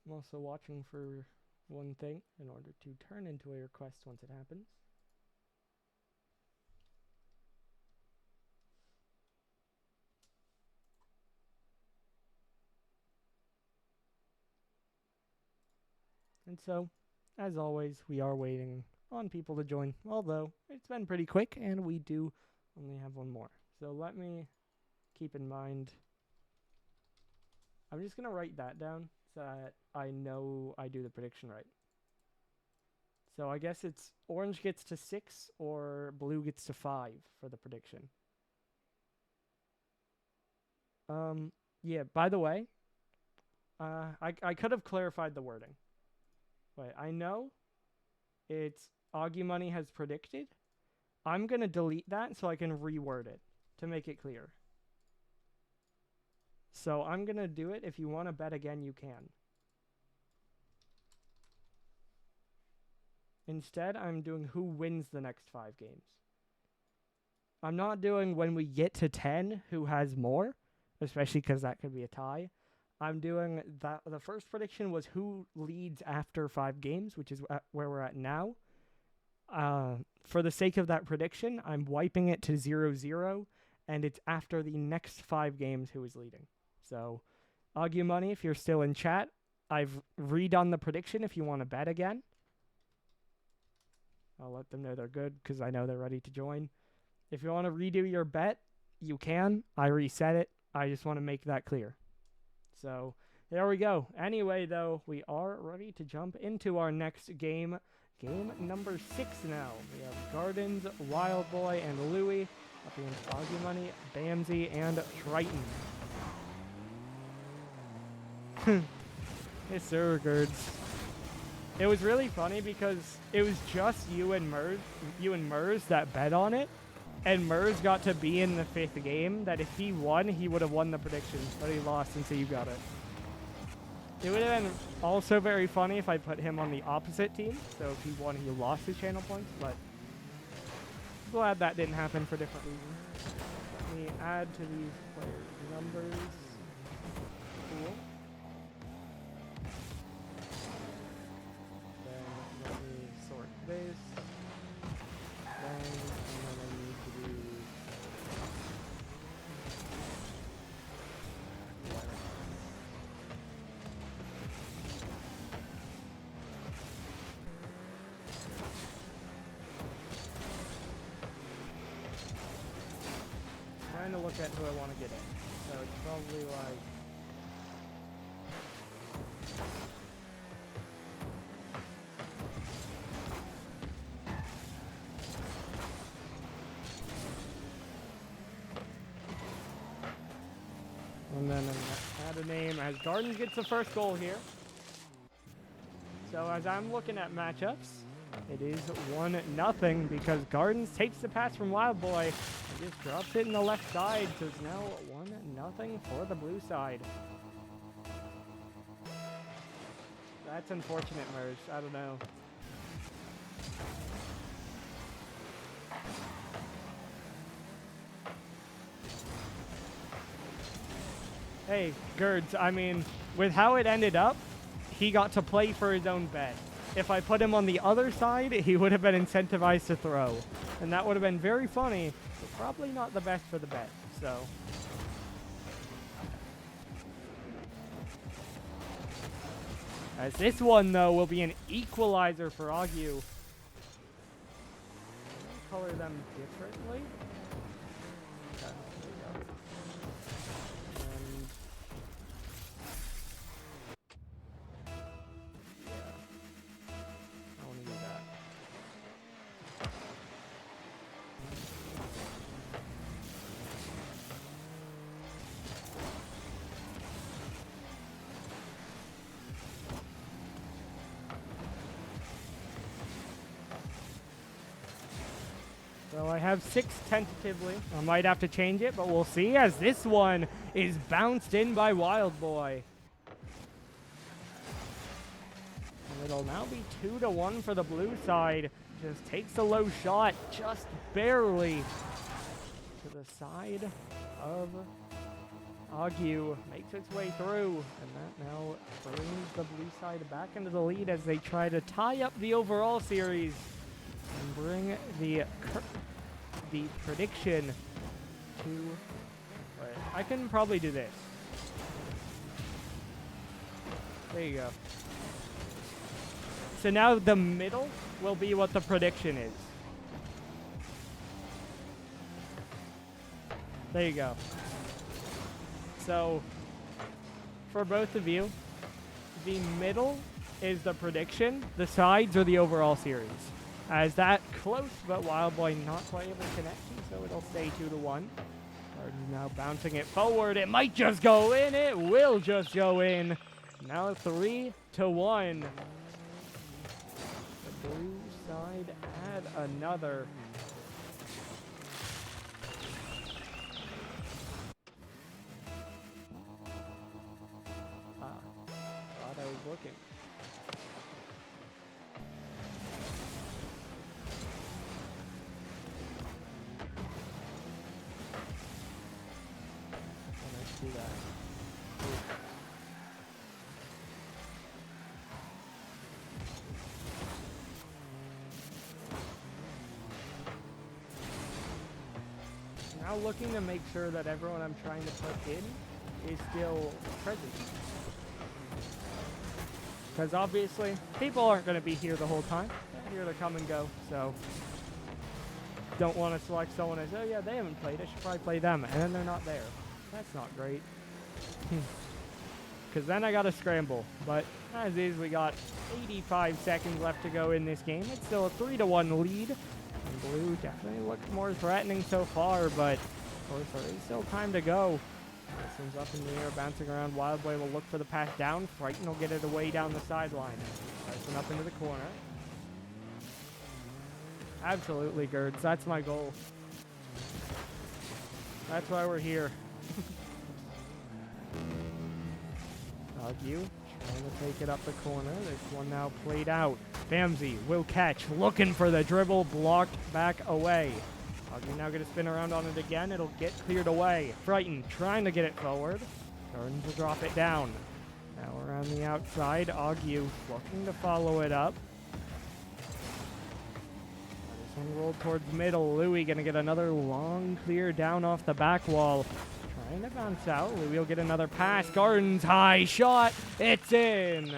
Speaker 1: I'm also watching for one thing in order to turn into a request once it happens. And so, as always, we are waiting on people to join, although it's been pretty quick and we do only have one more. So let me keep in mind, I'm just going to write that down so that I know I do the prediction right. So I guess it's orange gets to 6 or blue gets to 5 for the prediction. Yeah, by the way, I could have clarified the wording. Wait, I know it's Augie Money has predicted. I'm going to delete that so I can reword it to make it clear. So I'm going to do it. If you want to bet again, you can. Instead, I'm doing who wins the next 5 games. I'm not doing when we get to 10 who has more, especially because that could be a tie. I'm doing that. The first prediction was who leads after 5 games, which is where we're at now. For the sake of that prediction, I'm wiping it to 0-0, and it's after the next 5 games who is leading. So, Augie Money, if you're still in chat, I've redone the prediction if you want to bet again. I'll let them know they're good because I know they're ready to join. If you want to redo your bet, you can. I reset it. I just want to make that clear. So, there we go. Anyway, though, we are ready to jump into our next game. Game number 6 now. We have Gardens, Wild Boy, and Louie up against Augie Money, Bamsy, and Triton. Yes, sir, Gerds. It was really funny because it was just you and Murs that bet on it, and Murs got to be in the 5th game. That if he won, he would have won the prediction, but he lost, and so you got it. It would have been also very funny if I put him on the opposite team. So if he won, he lost his channel points. But glad that didn't happen for different reasons. Let me add to these players' numbers. Cool. Then let me sort this. Then, and then trying to look at who I want to get in. So it's probably like... And then add a name as Gardens gets the first goal here. So as I'm looking at matchups, it is 1-0 because Gardens takes the pass from Wild Boy and just drops it in the left side. So it's now 1-0 for the blue side. That's unfortunate, Merge. I don't know. Hey, Gerds, I mean, with how it ended up, he got to play for his own bet. If I put him on the other side, he would have been incentivized to throw. And that would have been very funny, but probably not the best for the bet, so. As this one, though, will be an equalizer for Agu. Color them differently. Okay, there we go. So I have 6 tentatively. I might have to change it, but we'll see as this one is bounced in by Wild Boy. And it'll now be 2-1 for the blue side. Just takes a low shot, just barely to the side of Agu. Makes its way through, and that now brings the blue side back into the lead as they try to tie up the overall series and bring the prediction to... Wait, I can probably do this. There you go. So now the middle will be what the prediction is. There you go. So, for both of you, the middle is the prediction, the sides are the overall series. As that close, but Wild Boy not quite able to connect, so it'll stay 2-1. Gardens now bouncing it forward. It might just go in. It will just go in. Now 3-1. The blue side add another. Thought I was looking. Do that. Now looking to make sure that everyone I'm trying to put in is still present. Because obviously, people aren't going to be here the whole time. They're here to come and go, so don't want to select someone as, oh yeah, they haven't played, I should probably play them, and then they're not there. That's not great. Because then I got to scramble. But as is, we got 85 seconds left to go in this game. It's still a 3-1 lead. And blue definitely looks more threatening so far, but of course there is still time to go. This one's up in the air, bouncing around. Wild Boy will look for the pass down. Frighten will get it away down the sideline. Nice one up into the corner. Absolutely, Gerds. That's my goal. That's why we're here. Agu trying to take it up the corner. This one now played out. Bamsey will catch. Looking for the dribble. Blocked back away. Agu now going to spin around on it again. It'll get cleared away. Frighten trying to get it forward. Gardens will drop it down. Now around the outside. Agu looking to follow it up. This one rolled towards middle. Louis going to get another long clear down off the back wall. Trying to bounce out. Louis will get another pass. Gardens high shot. It's in.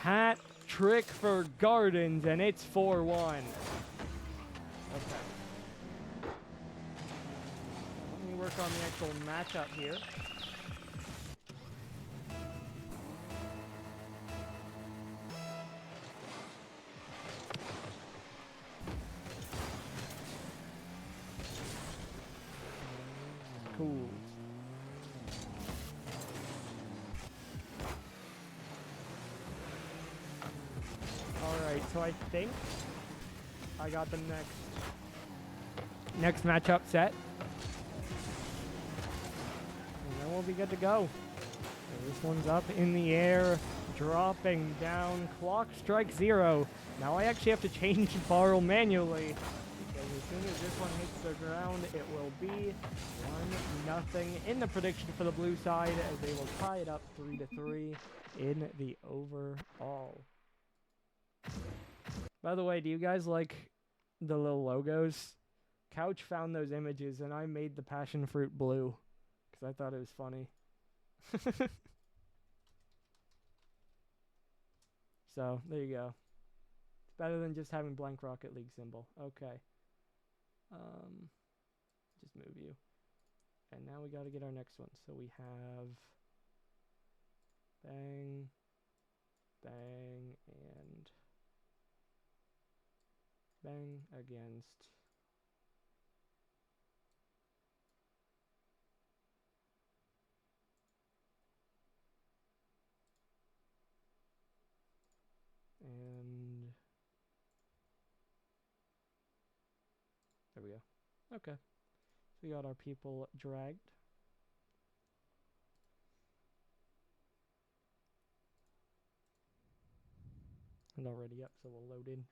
Speaker 1: Hat trick for Gardens, and it's 4-1. Okay. Let me work on the actual matchup here. Cool. Alright, so I think I got the next matchup set. And then we'll be good to go. So this one's up in the air, dropping down. Clock strikes 0. Now I actually have to change barrel manually, because as soon as this one hits the ground, it will be 1-0 in the prediction for the blue side, as they will tie it up 3-3 in the overall. By the way, do you guys like the little logos? Couch found those images, and I made the passion fruit blue because I thought it was funny. So, there you go. It's better than just having blank Rocket League symbol. Okay. Just move you. And now we got to get our next one. So we have bang, bang, and bang against and there we go. Okay. So we got our people dragged. And already up, so we'll load in.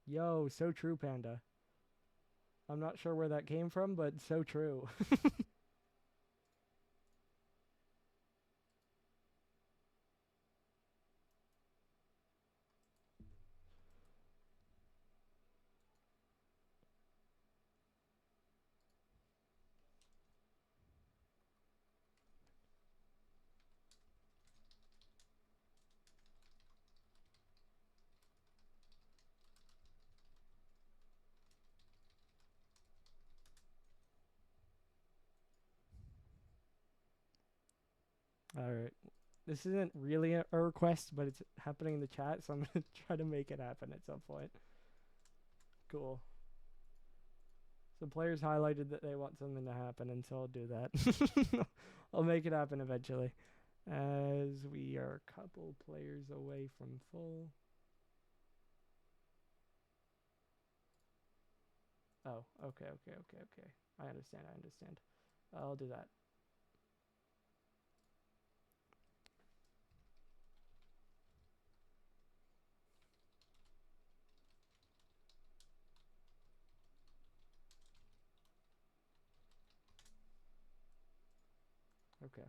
Speaker 1: Yo, so true, Panda. I'm not sure where that came from, but so true. Alright. This isn't really a request, but it's happening in the chat, so I'm going to try to make it happen at some point. Cool. So players highlighted that they want something to happen, and so I'll do that. I'll make it happen eventually. As we are a couple players away from full. Oh, okay. I understand. I'll do that. Okay.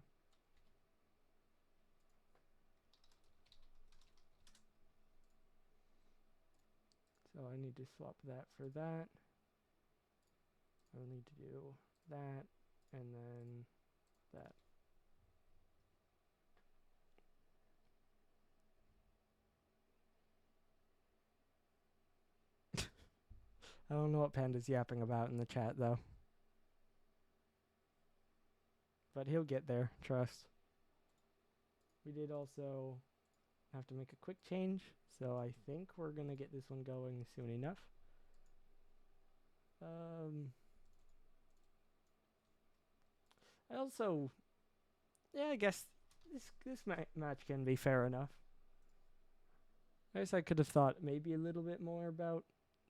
Speaker 1: So I need to swap that for that. I'll need to do that, and then that. I don't know what Panda's yapping about in the chat, though. But he'll get there, trust. We did also have to make a quick change, so I think we're going to get this one going soon enough. I also, yeah, I guess this match can be fair enough. I guess I could have thought maybe a little bit more about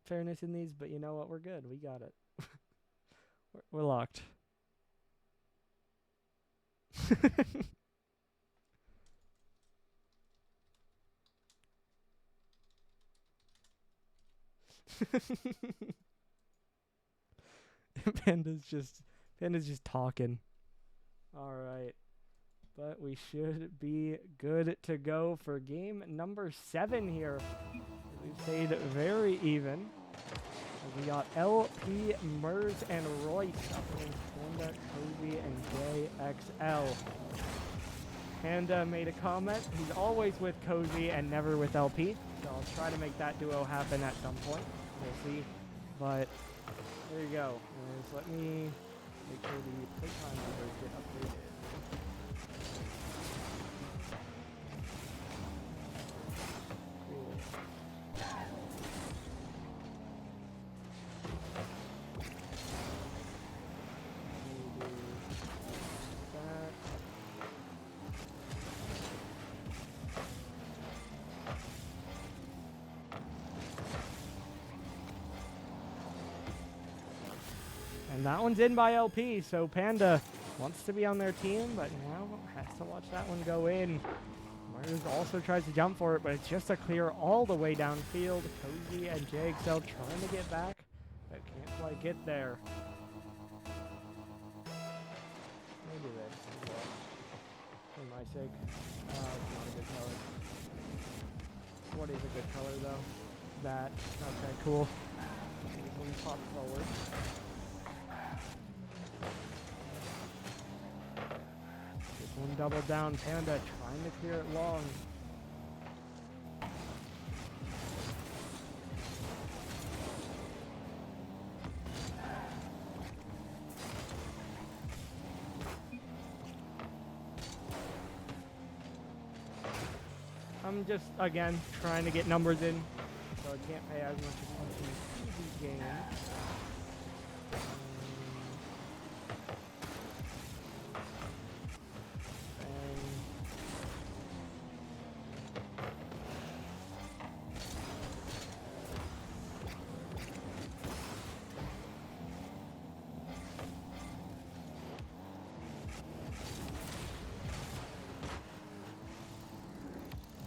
Speaker 1: fairness in these, but you know what? We're good. We got it. we're locked. Panda's just talking. All right. But we should be good to go for game number 7 here. We've stayed very even. We got LP, Mers, and Royce up against Panda, Kobe, and JXL. Panda made a comment. He's always with Cozy and never with LP. So I'll try to make that duo happen at some point. We'll see. But there you go. Let me Make sure the playtime numbers get updated. Cool. And that one's in by LP, so Panda wants to be on their team, but now has to watch that one go in. Mars also tries to jump for it, but it's just a clear all the way downfield. Cozy and JXL trying to get back, but can't quite get there. Maybe this. For my sake. It's not a good color. What is a good color, though? That. Okay, cool. One pop forward. One double down, Panda trying to clear it long. I'm just, again, trying to get numbers in, so I can't pay as much attention to these games.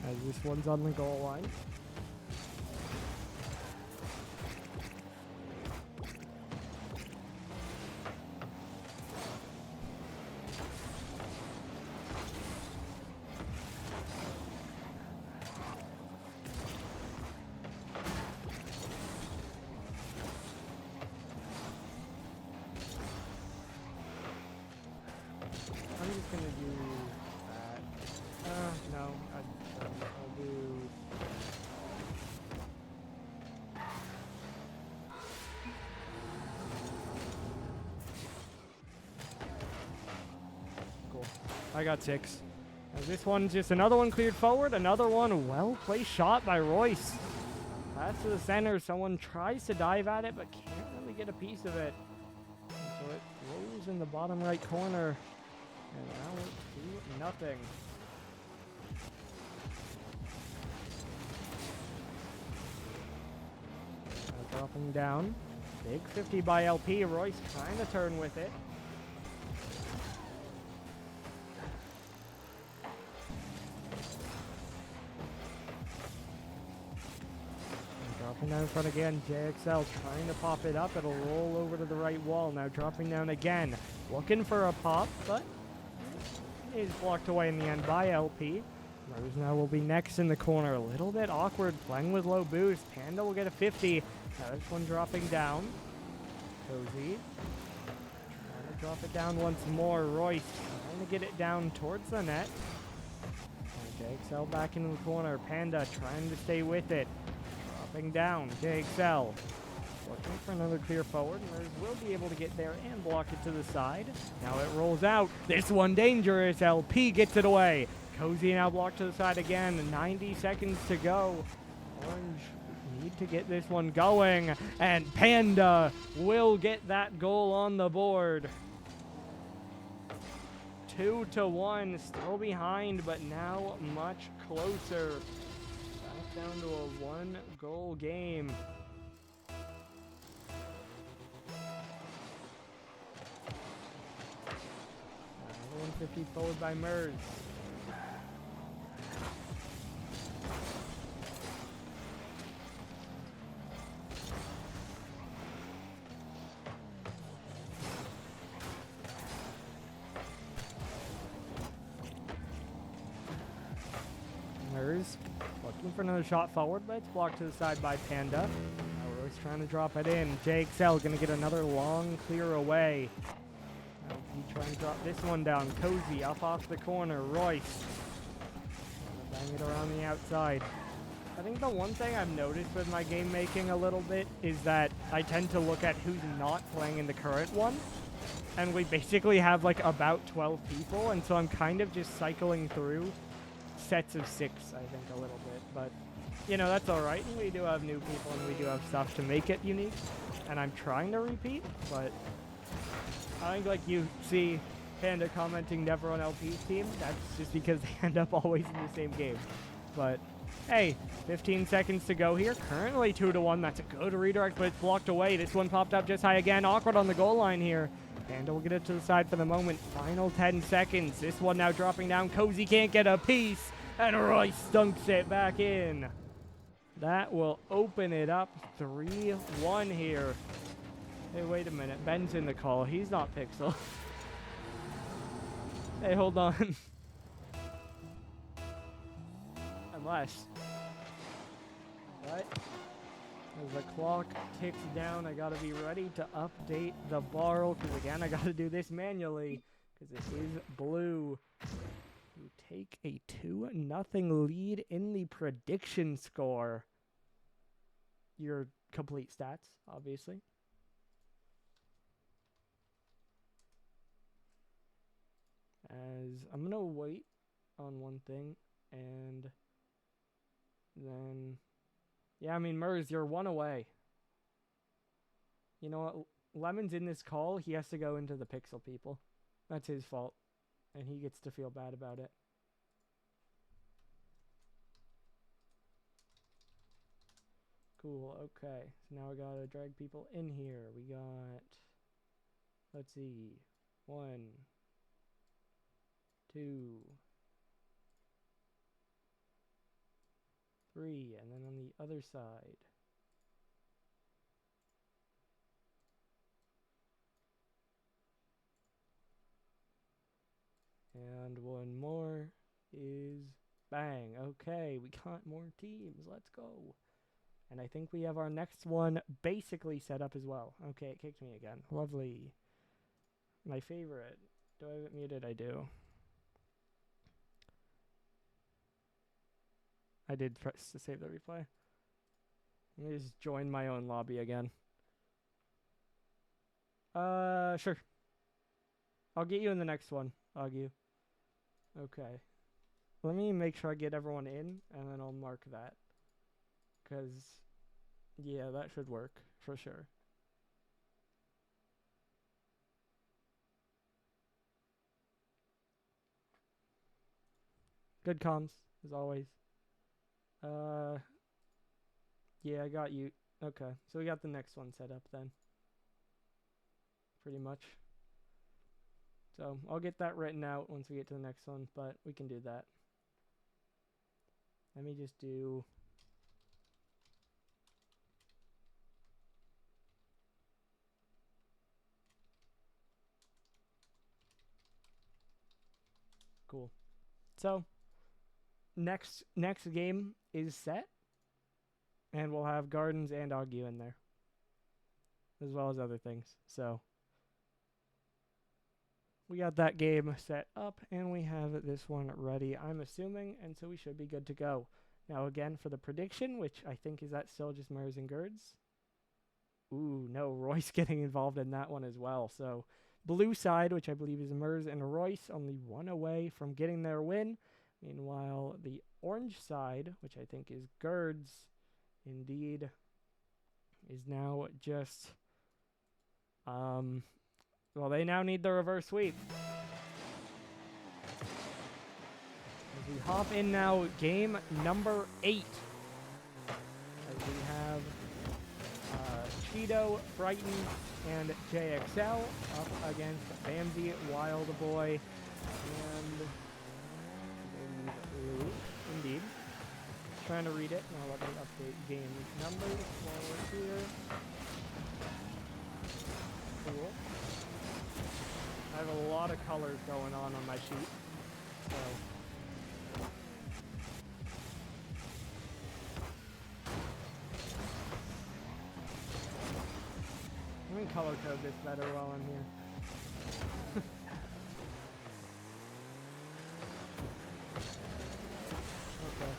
Speaker 1: As this one's on the goal line. I'm just gonna do that. No, I'll do. Cool. I got 6. This one's just another one cleared forward. Another one well placed shot by Royce. Pass to the center. Someone tries to dive at it, but can't really get a piece of it. And so it rolls in the bottom right corner. And now it's 2-0. Dropping down. Big 50 by LP. Royce trying to turn with it. And dropping down in front again. JXL trying to pop it up. It'll roll over to the right wall. Now dropping down again. Looking for a pop, but it is blocked away in the end by LP. Rose now will be next in the corner. A little bit awkward, playing with low boost. Panda will get a 50. Now this one dropping down. Cozy. Trying to drop it down once more. Royce trying to get it down towards the net. JXL back into the corner. Panda trying to stay with it. Dropping down. JXL looking for another clear forward. Mers will be able to get there and block it to the side. Now it rolls out. This one dangerous. LP gets it away. Cozy now blocked to the side again. 90 seconds to go. Orange need to get this one going. And Panda will get that goal on the board. 2-1. Still behind, but now much closer. Back down to a 1-goal game. 150 forward by Mers. Mers looking for another shot forward, but it's blocked to the side by Panda. Now Royce trying to drop it in. JXL going to get another long clear away. He trying to drop this one down. Cozy up off the corner. Royce bang it around the outside. I think the one thing I've noticed with my game making a little bit is that I tend to look at who's not playing in the current one. and we basically have like about 12 people, and so I'm kind of just cycling through sets of 6, I think, a little bit, but you know, that's all right. We do have new people, and we do have stuff to make it unique, and I'm trying to repeat, but I think like you see Panda commenting never on LP's team, that's just because they end up always in the same game. But hey, 15 seconds to go here. Currently 2-1. That's a good redirect, but it's blocked away. This one popped up just high again. Awkward on the goal line here. Panda will get it to the side for the moment. Final 10 seconds. This one now dropping down. Cozy can't get a piece, and Royce dunks it back in. That will open it up 3-1 here. Hey, wait a minute. Ben's in the call. He's not Pixel. Hey, hold on. Unless. Right? As the clock ticks down, I gotta be ready to update the barrel, because again, I gotta do this manually, because this is blue. You take a 2-0 lead in the prediction score. Your complete stats, obviously. As I'm gonna wait on one thing, and then, yeah, I mean, Mers, you're 1 away. You know what? Lemon's in this call. He has to go into the Pixel people. That's his fault, and he gets to feel bad about it. Cool, okay. So now we gotta drag people in here. We got, let's see, 1, 2, 3, and then on the other side. And one more is bang. Okay, we got more teams. Let's go. And I think we have our next one basically set up as well. Okay, it kicked me again. Lovely. My favorite. Do I have it muted? I do. I did press to save the replay. Let me just join my own lobby again. Sure. I'll get you in the next one, Augie. Okay. Let me make sure I get everyone in, and then I'll mark that. Because, yeah, that should work, for sure. Good comms, as always. Yeah, I got you. Okay, so we got the next one set up then. Pretty much. So, I'll get that written out once we get to the next one, but we can do that. Let me just do... Cool. So, next game is set, and we'll have Gardens and Augie in there, as well as other things. So, we got that game set up, and we have this one ready, I'm assuming, and so we should be good to go. Now, again, for the prediction, which I think is that still just Mers and Gerds? Ooh, no, Royce getting involved in that one as well. So, blue side, which I believe is Mers and Royce, only 1 away from getting their win. Meanwhile, the orange side, which I think is Gerds, indeed, is now just... well, they now need the reverse sweep. As we hop in now, game number 8. As we have Cheeto, Brighton, and JXL up against Bambi, Wild Boy, and Luke. Indeed. Trying to read it. Now let me update game numbers while we're here. Cool. I have a lot of colors going on my sheet, so... Let me color code this better while I'm here. Okay.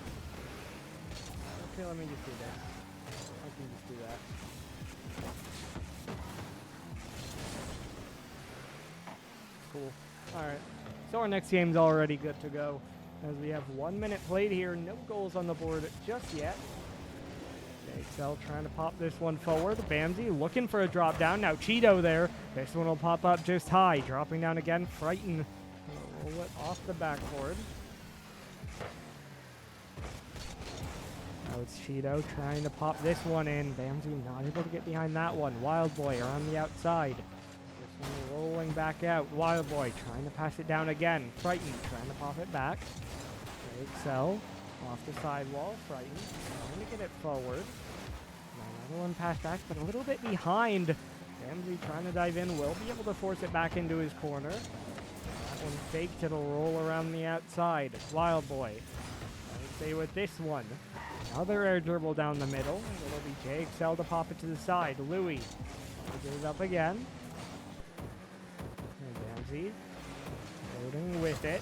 Speaker 1: Okay, let me just do that. I can just do that. Cool. Alright. So our next game's already good to go. As we have 1 minute played here. No goals on the board just yet. JXL trying to pop this one forward. Bamsey looking for a drop down. Now Cheeto there. This one will pop up just high. Dropping down again. Frighten. Roll it off the backboard. Now it's Cheeto trying to pop this one in. Bamsey not able to get behind that one. Wild Boy are on the outside. This one rolling back out. Wild Boy trying to pass it down again. Frighten trying to pop it back. JXL off the sidewall. Frighten trying to get it forward. Another one passed back, but a little bit behind. Bamsey trying to dive in. Will be able to force it back into his corner. That one faked. It'll roll around the outside. Wild Boy. Stay with this one. Another air dribble down the middle. It'll be JXL to pop it to the side. Louis. Get it up again. And Bamsey. Loading with it.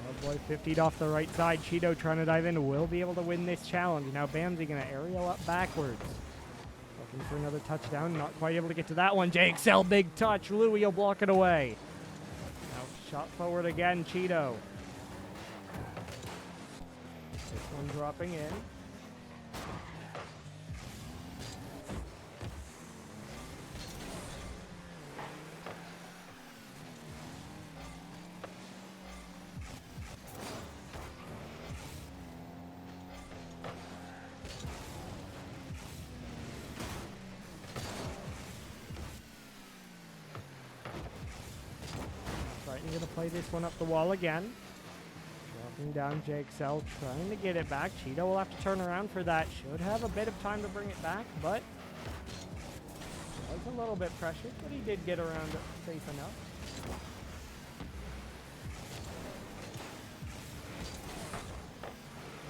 Speaker 1: Wild Boy 50'd off the right side. Cheeto trying to dive in. Will be able to win this challenge. Now Bamsey going to aerial up backwards. Looking for another touchdown. Not quite able to get to that one. JXL big touch. Louis will block it away. Now shot forward again. Cheeto. This one dropping in. Frighten gonna play this one up the wall again. Down JXL trying to get it back. Cheeto will have to turn around for that. Should have a bit of time to bring it back, but was a little bit pressured, but he did get around it safe enough.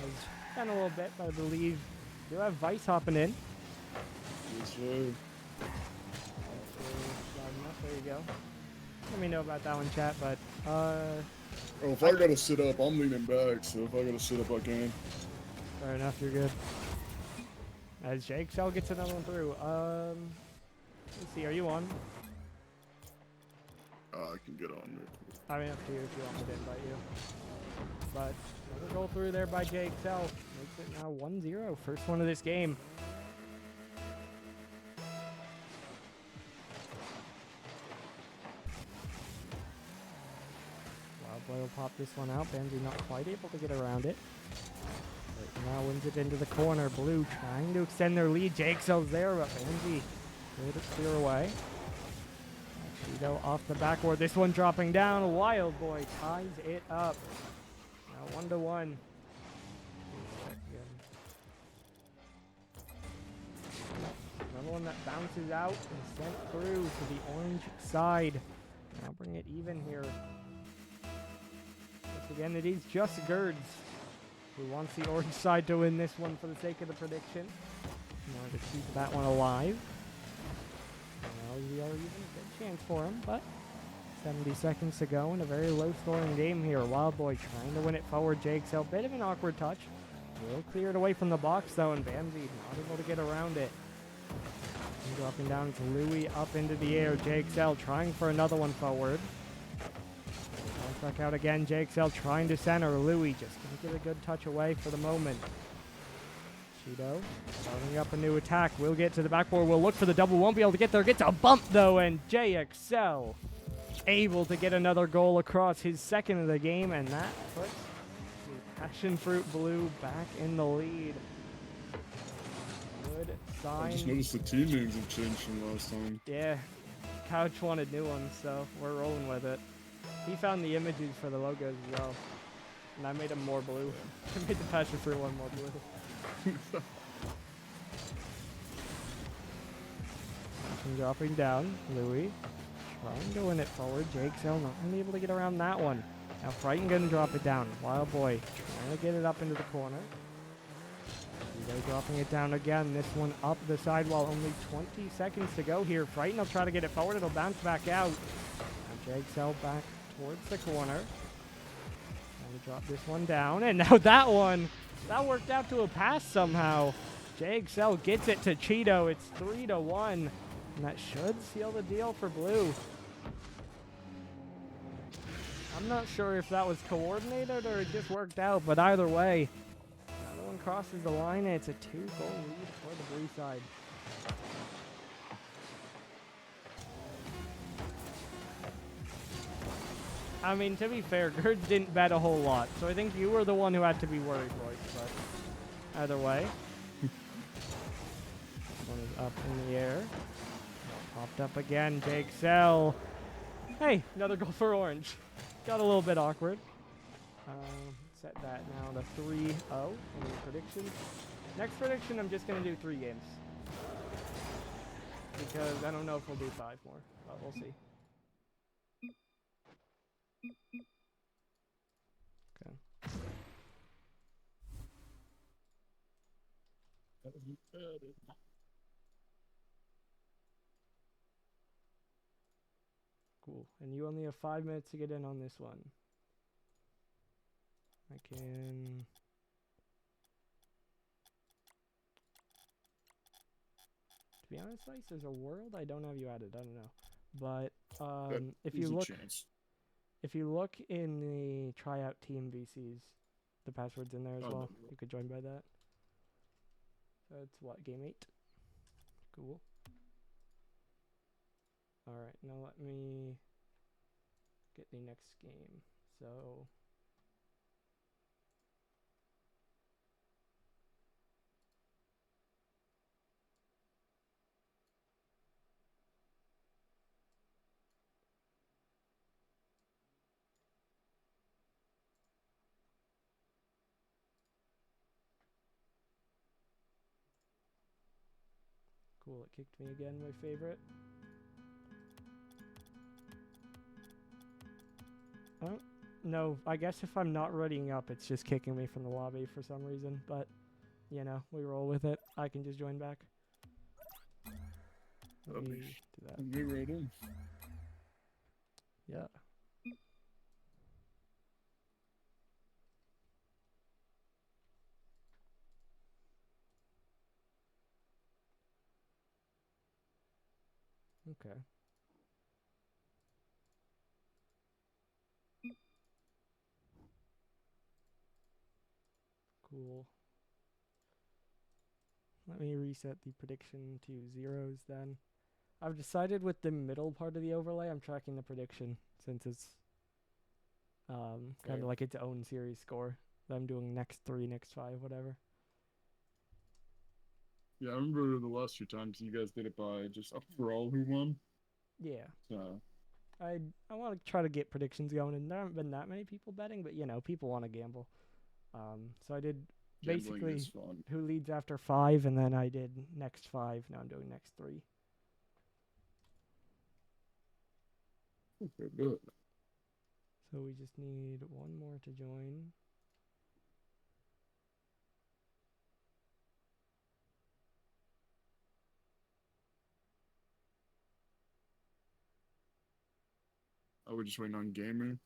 Speaker 1: Was down a little bit, but I believe do have Vice hopping in.
Speaker 2: Yes, sir.
Speaker 1: There you go. Let me know about that one, chat, but
Speaker 2: Oh, if I gotta sit up, I'm leaning back, so if I gotta sit up, I can.
Speaker 1: Fair enough, you're good. As JXL gets another one through. Let's see, are you on?
Speaker 2: I can get on there.
Speaker 1: I mean, up to you if you want me to invite you. But another goal through there by JXL. Makes it now 1-0. First one of this game. Boy will pop this one out. Bamsey not quite able to get around it. But now wins it into the corner. Blue trying to extend their lead. JXL's there, but Bamsey able to clear away. Cheeto off the backboard. This one dropping down. Wild Boy ties it up. Now 1-1. Another one that bounces out and sent through to the orange side. Now bring it even here. Again, it is just Gerds who wants the orange side to win this one for the sake of the prediction. In order to keep that one alive. We are even a good chance for him, but 70 seconds to go in a very low-scoring game here. Wild Boy trying to win it forward. JXL, bit of an awkward touch. Will clear it away from the box, though, and Bamsey not able to get around it. And dropping down to Louis up into the air. JXL trying for another one forward. Back out again. JXL trying to center. Louis just going to get a good touch away for the moment. Cheeto starting up a new attack. Will get to the backboard. Will look for the double. Won't be able to get there. Gets a bump though, and JXL able to get another goal across his second of the game, and that puts the Passion Fruit Blue back in the lead. Good sign.
Speaker 2: I just noticed the team names have changed from last time.
Speaker 1: Yeah, Couch wanted new ones, so we're rolling with it. He found the images for the logos as well. And I made them more blue. I made the Passion Fruit one more blue. Dropping down. Louis trying to win it forward. JXL not really able to get around that one. Now Frighten gonna drop it down. Wild Boy trying to get it up into the corner. Cheeto dropping it down again. This one up the sidewall. Only 20 seconds to go here. Frighten will try to get it forward. It'll bounce back out. Now JXL back towards the corner. Trying to drop this one down. And now that one, that worked out to a pass somehow. JXL gets it to Cheeto. It's 3-1. And that should seal the deal for Blue. I'm not sure if that was coordinated or it just worked out, but either way, another one crosses the line and it's a 2-goal lead for the blue side. I mean, to be fair, Gerds didn't bet a whole lot, so I think you were the one who had to be worried, Royce, but either way. One is up in the air. Popped up again, Jake Sell. Hey, another goal for Orange. Got a little bit awkward. Set that now to 3-0 in the prediction. Next prediction, I'm just going to do 3 games. Because I don't know if we'll do 5 more, but we'll see. Okay. Cool. And you only have 5 minutes to get in on this one. I can... To be honest, Vice, there's a world I don't have you added. I don't know. But if you look in the tryout team VCs, the password's in there as well. You could join by that. So it's what, game 8? Cool. Alright, now let me get the next game. So cool, it kicked me again, my favorite. Oh, no, I guess if I'm not readying up, it's just kicking me from the lobby for some reason, but, you know, we roll with it. I can just join back. Let me do that.
Speaker 2: Get right in.
Speaker 1: Yeah. Okay. Cool. Let me reset the prediction to 0s then. I've decided with the middle part of the overlay, I'm tracking the prediction since it's kind of like its own series score. I'm doing next 3, next 5, whatever.
Speaker 2: Yeah, I remember the last 2 times you guys did it by just overall who won.
Speaker 1: Yeah.
Speaker 2: So
Speaker 1: I want to try to get predictions going, and there haven't been that many people betting, but you know, people want to gamble. So I did basically who leads after 5, and then I did next 5. Now I'm doing next 3.
Speaker 2: Okay, good.
Speaker 1: So we just need 1 more to join.
Speaker 2: Oh, we're just waiting on Gamer.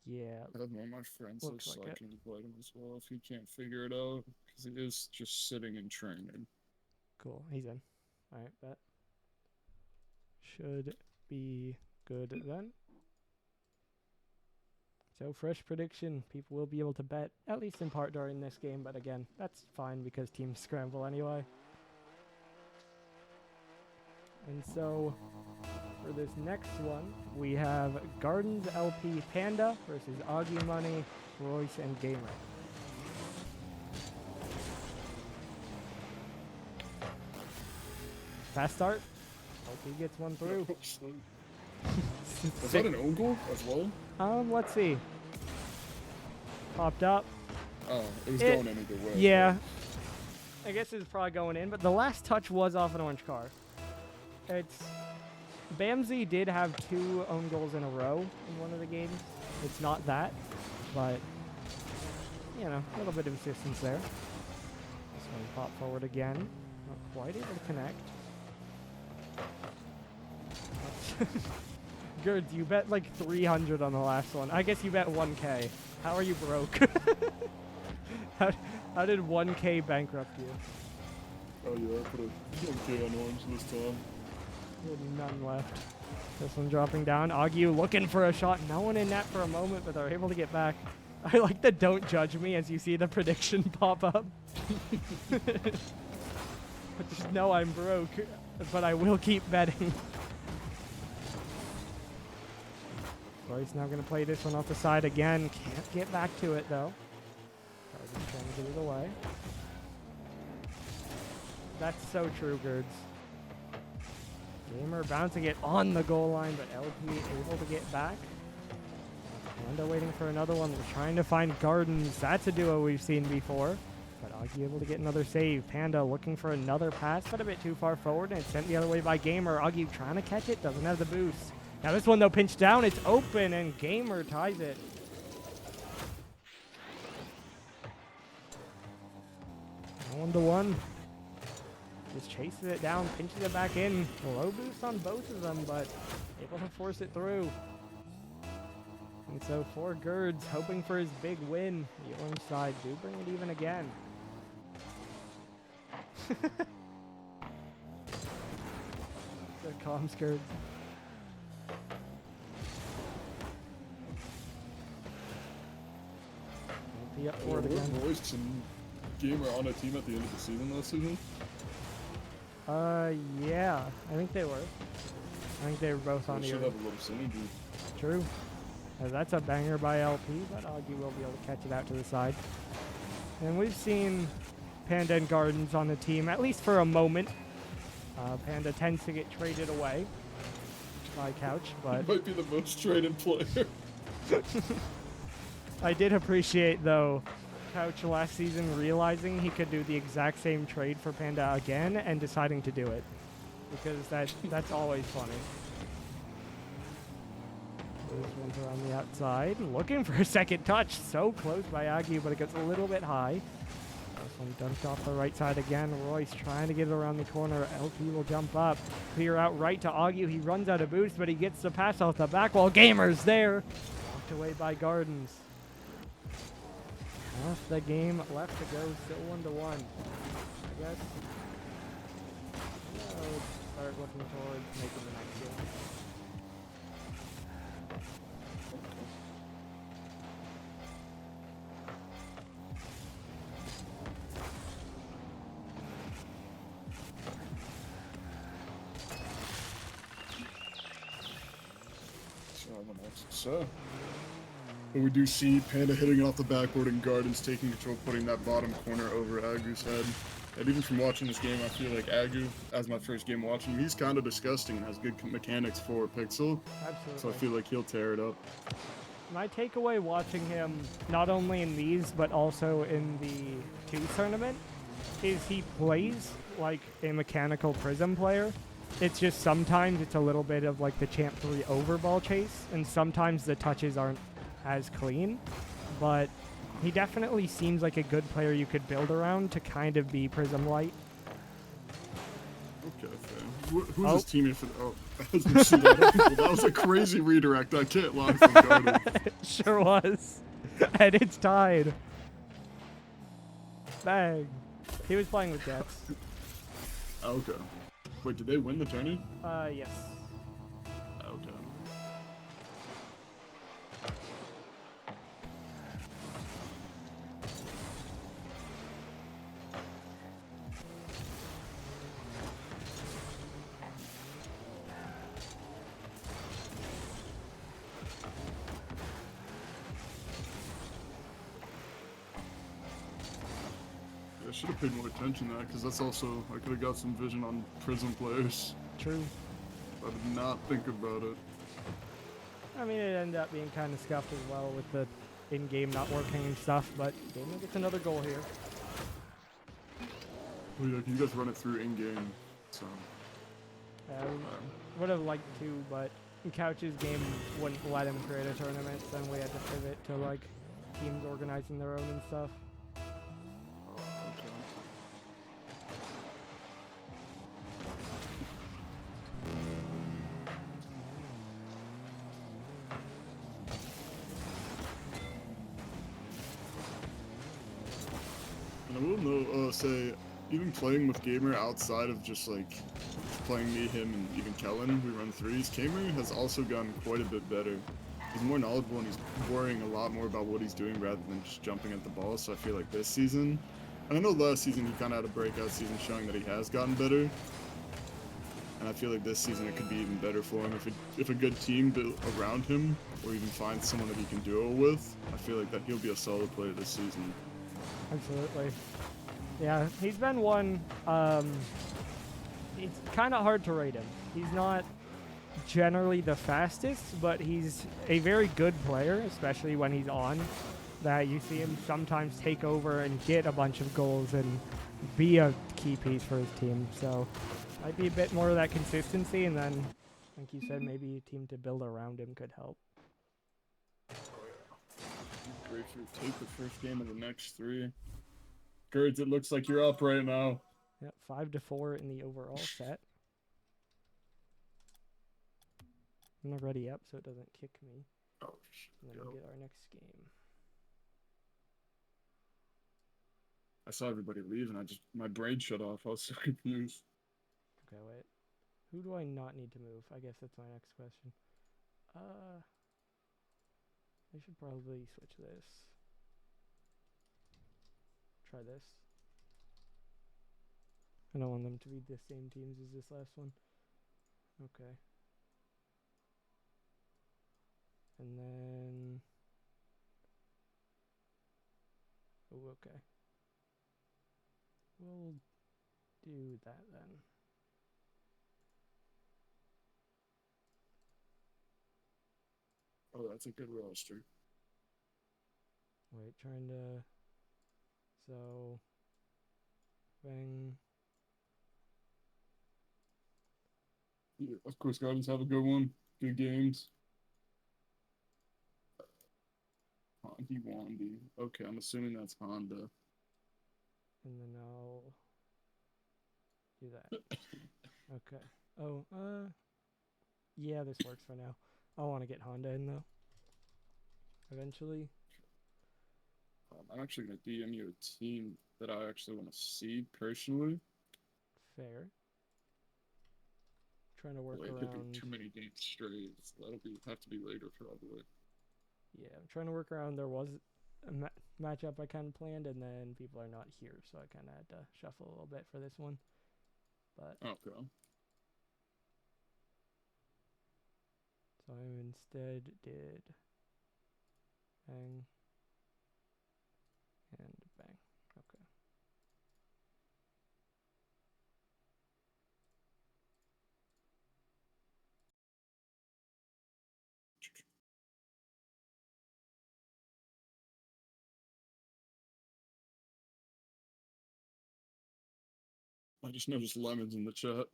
Speaker 1: Yeah.
Speaker 2: I have one of my friends
Speaker 1: Looks
Speaker 2: so
Speaker 1: like
Speaker 2: I can invite him as well if he can't figure it out, because he is just sitting and training.
Speaker 1: Cool, he's in. Alright, that should be good then. So fresh prediction, people will be able to bet, at least in part during this game, but again, that's fine because teams scramble anyway. And so, for this next one, we have Gardens LP Panda versus Augie Money, Royce, and Gamer. Fast start. LP gets one through.
Speaker 2: Was that an own goal as well?
Speaker 1: Let's see. Popped up.
Speaker 2: Oh, it was going in either way.
Speaker 1: Yeah. I guess it was probably going in, but the last touch was off an orange car. Bamsey did have 2 own goals in a row in one of the games. It's not that, but, you know, a little bit of assistance there. This one pop forward again. Not quite able to connect. Gerds, you bet like 300 on the last one. I guess you bet 1K. How are you broke? How did 1K bankrupt you?
Speaker 2: Oh yeah, I put a 1K on orange this time.
Speaker 1: None left. This one dropping down. Agu looking for a shot. No one in net for a moment, but they're able to get back. I like the don't judge me as you see the prediction pop up. Just know I'm broke, but I will keep betting. Roy's now going to play this one off the side again. Can't get back to it, though. Just trying to get it away. That's so true, Gerds. Gamer bouncing it on the goal line, but LP able to get back. Panda waiting for another one. We're trying to find Gardens. That's a duo we've seen before. But Augie able to get another save. Panda looking for another pass, but a bit too far forward, and it's sent the other way by Gamer. Augie trying to catch it, doesn't have the boost. Now this one, though, pinched down. It's open, and Gamer ties it. 1-1. Just chases it down, pinches it back in. Low boost on both of them, but able to force it through. And so for Gerds, hoping for his big win. The orange side do bring it even again. Good comms, Gerds. Be up for it again.
Speaker 2: Were Royce and Gamer on a team at the end of the season last season?
Speaker 1: Yeah, I think they were. I think they were both on
Speaker 2: They
Speaker 1: the
Speaker 2: should have a little synergy.
Speaker 1: True. That's a banger by LP, but Augie will be able to catch it out to the side. And we've seen Panda and Gardens on the team, at least for a moment. Panda tends to get traded away by Couch, but
Speaker 2: He might be the most traded player.
Speaker 1: I did appreciate, though, Couch last season realizing he could do the exact same trade for Panda again and deciding to do it. Because that's always funny. This one's around the outside, looking for a second touch. So close by Agu, but it gets a little bit high. This one dumped off the right side again. Royce trying to get it around the corner. LP will jump up, clear out right to Agu. He runs out of boost, but he gets the pass off the back wall. Gamer's there. Walked away by Gardens. Half the game left to go, still 1-1. I guess we'll start looking towards making the next game.
Speaker 2: So, but we do see Panda hitting it off the backboard and Gardens taking control, putting that bottom corner over Agu's head. And even from watching this game, I feel like Agu, as my first game watching, he's kind of disgusting and has good mechanics for Pixel.
Speaker 1: Absolutely.
Speaker 2: So I feel like he'll tear it up.
Speaker 1: My takeaway watching him, not only in these, but also in the 2 tournament, is he plays like a mechanical Prism player. It's just sometimes it's a little bit of like the Champ 3 overball chase, and sometimes the touches aren't as clean, but he definitely seems like a good player you could build around to kind of be Prism light.
Speaker 2: Okay, fair. Who's his teammate for the... Oh, I didn't see that. That was a crazy redirect. I can't lie from Gardens.
Speaker 1: It sure was. And it's tied. Bang. He was playing with Jets.
Speaker 2: Okay. Wait, did they win the tourney?
Speaker 1: Yes.
Speaker 2: Okay. I should have paid more attention to that, because that's also, I could have got some vision on Prism players.
Speaker 1: True.
Speaker 2: I did not think about it.
Speaker 1: I mean, it ended up being kind of scuffed as well with the in-game not working and stuff, but Gamer gets another goal here.
Speaker 2: Oh yeah, you guys run it through in-game, so...
Speaker 1: Would have liked to, but Couch's game wouldn't let him create a tournament, so then we had to pivot to, like, teams organizing their own and stuff.
Speaker 2: And I will say, even playing with Gamer outside of just like playing me, him, and even Kellen, we run threes. Gamer has also gotten quite a bit better. He's more knowledgeable and he's worrying a lot more about what he's doing rather than just jumping at the ball. So I feel like this season, and I know last season he kind of had a breakout season showing that he has gotten better. And I feel like this season it could be even better for him if a good team built around him, or even find someone that he can duo with. I feel like that he'll be a solid player this season.
Speaker 1: Absolutely. Yeah, he's been one. It's kind of hard to rate him. He's not generally the fastest, but he's a very good player, especially when he's on. That you see him sometimes take over and get a bunch of goals and be a key piece for his team. So might be a bit more of that consistency, and then, like you said, maybe a team to build around him could help.
Speaker 2: Great for take the first game of the next three. Gerds, it looks like you're up right now.
Speaker 1: Yep, 5-4 in the overall set. I'm not ready up, so it doesn't kick me.
Speaker 2: Oh,
Speaker 1: and then we'll get our next game.
Speaker 2: I saw everybody leave, and my brain shut off. I was so confused.
Speaker 1: Okay, wait. Who do I not need to move? I guess that's my next question. I should probably switch this. Try this. I don't want them to be the same teams as this last one. Okay. And then... Oh, okay. We'll do that then.
Speaker 2: Oh, that's a good roster.
Speaker 1: Wait, trying to... So... Bang...
Speaker 2: Yeah, of course, Gardens have a good one. Good games. Honky Wandy. Okay, I'm assuming that's Honda.
Speaker 1: And then I'll do that. Okay. Oh, yeah, this works for now. I want to get Honda in though. Eventually.
Speaker 2: I'm actually gonna DM you a team that I actually want to see personally.
Speaker 1: Fair. Trying to work
Speaker 2: It could
Speaker 1: around.
Speaker 2: be too many games straight. So have to be later probably.
Speaker 1: Yeah, I'm trying to work around. There was a matchup I kind of planned, and then people are not here, so I kind of had to shuffle a little bit for this one. But
Speaker 2: okay.
Speaker 1: So I instead did bang and bang. Okay.
Speaker 2: I just noticed Lemons in the chat.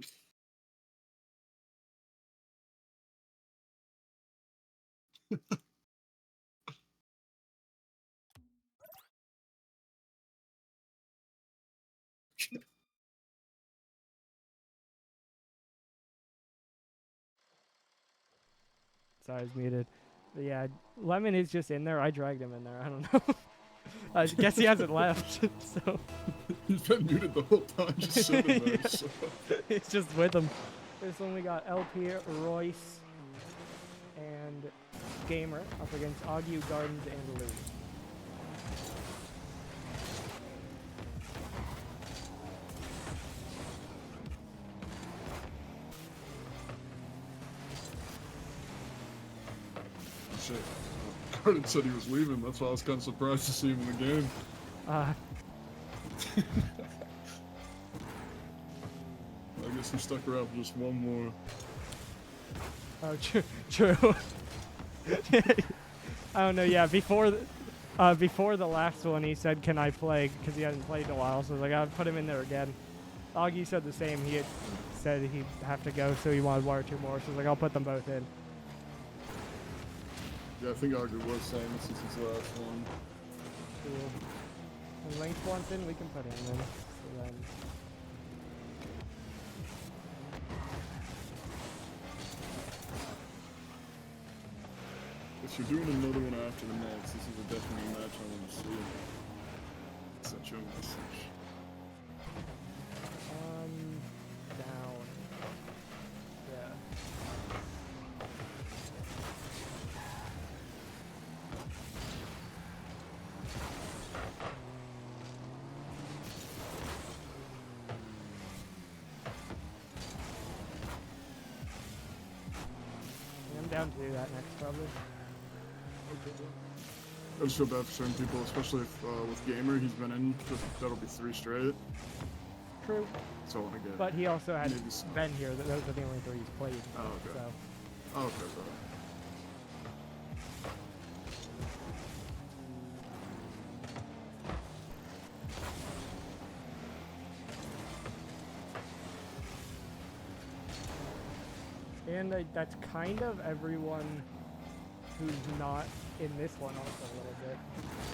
Speaker 1: Sorry, I was muted. But yeah, Lemon is just in there. I dragged him in there. I don't know. I guess he hasn't left. So
Speaker 2: He's been muted the whole time. Just sitting there.
Speaker 1: Yeah.
Speaker 2: So.
Speaker 1: It's just with him. This one we got LP, Royce, and Gamer up against Augie, Gardens, and Lou.
Speaker 2: Shit. Gordon said he was leaving. That's why I was kind of surprised to see him in the game.
Speaker 1: Uh,
Speaker 2: I guess he stuck around for just one more.
Speaker 1: Oh, true. I don't know. Yeah, before the last one, he said, "Can I play?" Because he hasn't played in a while. So I was like, "I'll put him in there again." Augie said the same. He had said he'd have to go, so he wanted one or two more. So I was like, "I'll put them both in."
Speaker 2: Yeah, I think Augie was saying this is his last one.
Speaker 1: Cool. When Link wants in, we can put him in. So then.
Speaker 2: If you're doing another one after the next, this is definitely a match I want to see. Sent you a message.
Speaker 1: down to do that next, probably.
Speaker 2: I just feel bad for certain people, especially if with Gamer, he's been in, that'll be 3 straight.
Speaker 1: True.
Speaker 2: So I want to get.
Speaker 1: But he also had
Speaker 2: maybe
Speaker 1: been here. Those are the only 3 he's played.
Speaker 2: Oh, okay.
Speaker 1: So.
Speaker 2: Oh, okay, bro.
Speaker 1: And that's kind of everyone who's not in this one also a little bit,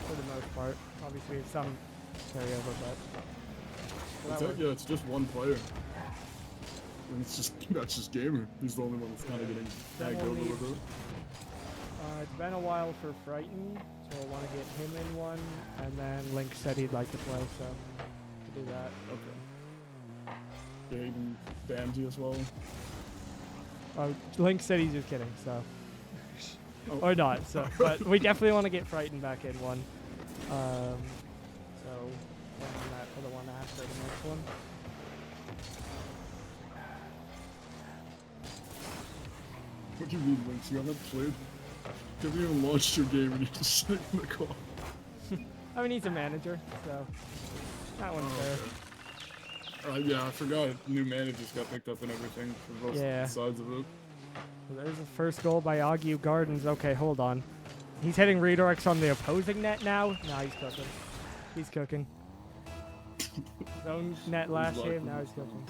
Speaker 1: for the most part. Obviously, it's some carryover, but...
Speaker 2: Yeah, it's just one player. And that's just Gamer. He's the only one that's kind of getting tagged over with it.
Speaker 1: It's been a while for Frighten, so I want to get him in one, and then Link said he'd like to play, so we'll do that.
Speaker 2: Okay. Yeah, even Bamsy as well.
Speaker 1: Link said he's just kidding, so...
Speaker 2: Oh.
Speaker 1: Or not, so... But we definitely want to get Frighten back in one. So... plan on that for the one after the next one.
Speaker 2: What do you mean, Lynx? You haven't played? You haven't even launched your game and you're just sitting in the car.
Speaker 1: I mean, he's a manager, so... That one's fair.
Speaker 2: Okay. Yeah, I forgot. New managers got picked up and everything for both sides of it.
Speaker 1: So there's the first goal by Agu Gardens. Okay, hold on. He's hitting redirects on the opposing net now? Nah, he's cooking. He's cooking. His own net last game, now he's cooking.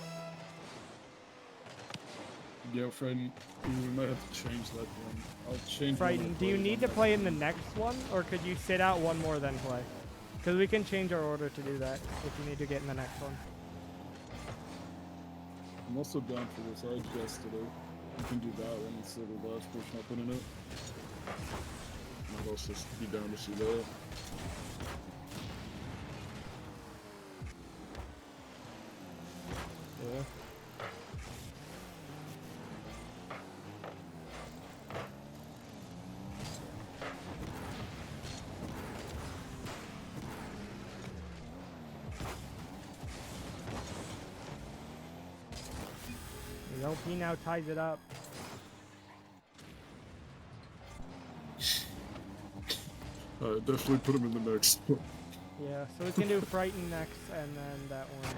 Speaker 2: Yeah, Frighten, we might have to change that one. I'll change
Speaker 1: Frighten, do you need to play in the next one, or could you sit out one more then play? Because we can change our order to do that if you need to get in the next one.
Speaker 2: I'm also down for this. I adjusted it. You can do that one instead of the last person I put in it. I'll also be down to see that.
Speaker 1: Yeah. He now ties it up.
Speaker 2: Definitely put him in the next one.
Speaker 1: Yeah, so we can do Frighten next, and then that one.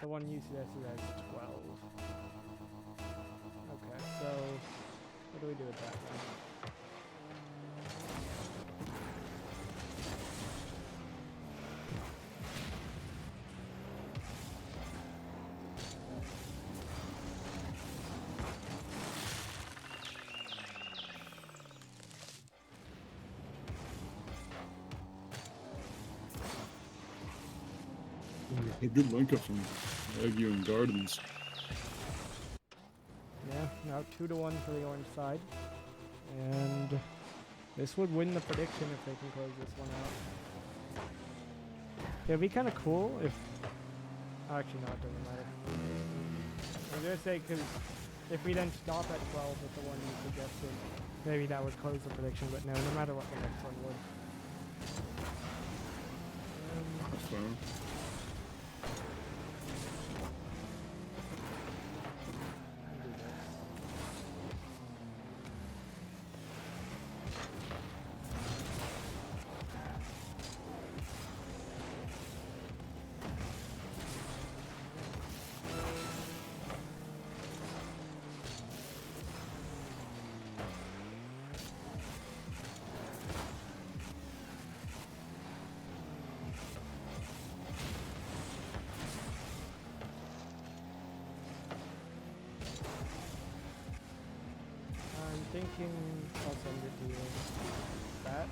Speaker 1: The one you suggested has 12. Okay, so what do we do with that one?
Speaker 2: A good link up from Agu and Gardens.
Speaker 1: Yeah, now 2-1 for the orange side. And this would win the prediction if they can close this one out. It'd be kind of cool if... Actually, no, it doesn't matter. I was going to say, because if we then stop at 12 with the one you suggested, maybe that would close the prediction, but no matter what, the next one would.
Speaker 2: That's fine.
Speaker 1: Thinking I'll send it to you. That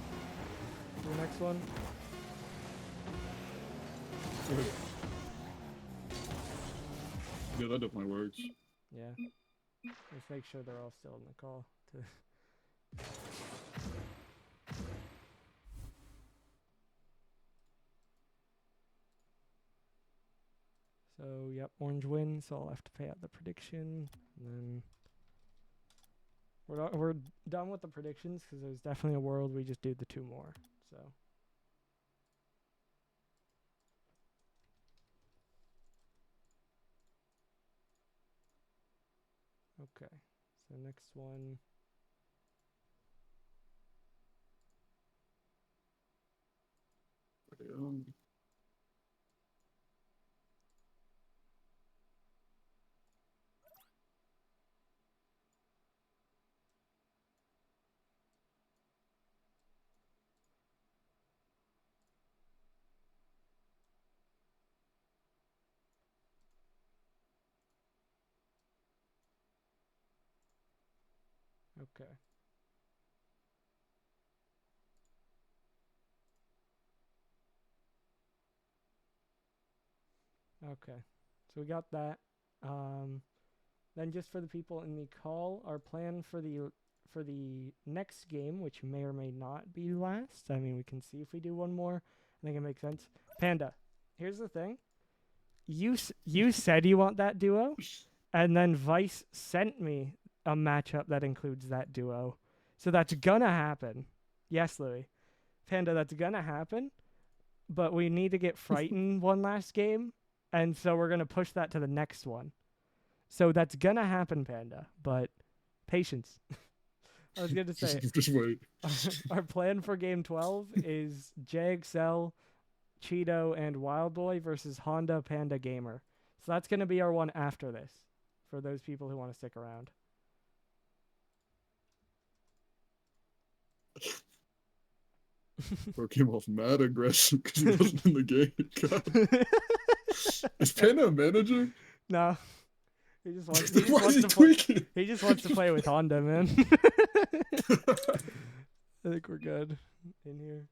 Speaker 1: to the next one.
Speaker 2: Yeah, that definitely works.
Speaker 1: Yeah. Just make sure they're all still in the call. So yep, orange wins. So I'll have to pay out the prediction, and then. We're done with the predictions because there's definitely a world we just do the 2 more. So. Okay. So next one. Okay. Okay. So we got that. Then just for the people in the call, our plan for the next game, which may or may not be last. I mean, we can see if we do one more. I think it makes sense. Panda, here's the thing. You said you want that duo, and then Vice sent me a matchup that includes that duo. So that's gonna happen. Yes, Louis. Panda, that's gonna happen. But we need to get Frightened one last game, and so we're gonna push that to the next one. So that's gonna happen, Panda. But patience. I was gonna say
Speaker 2: just wait.
Speaker 1: Our plan for game 12 is JXL, Cheeto, and Wildboy versus Honda Panda Gamer. So that's gonna be our one after this, for those people who want to stick around.
Speaker 2: Bro came off mad aggressive because he wasn't in the game. God. Is Panda a manager?
Speaker 1: No. He just wants to play with Honda, man. I think we're good in here.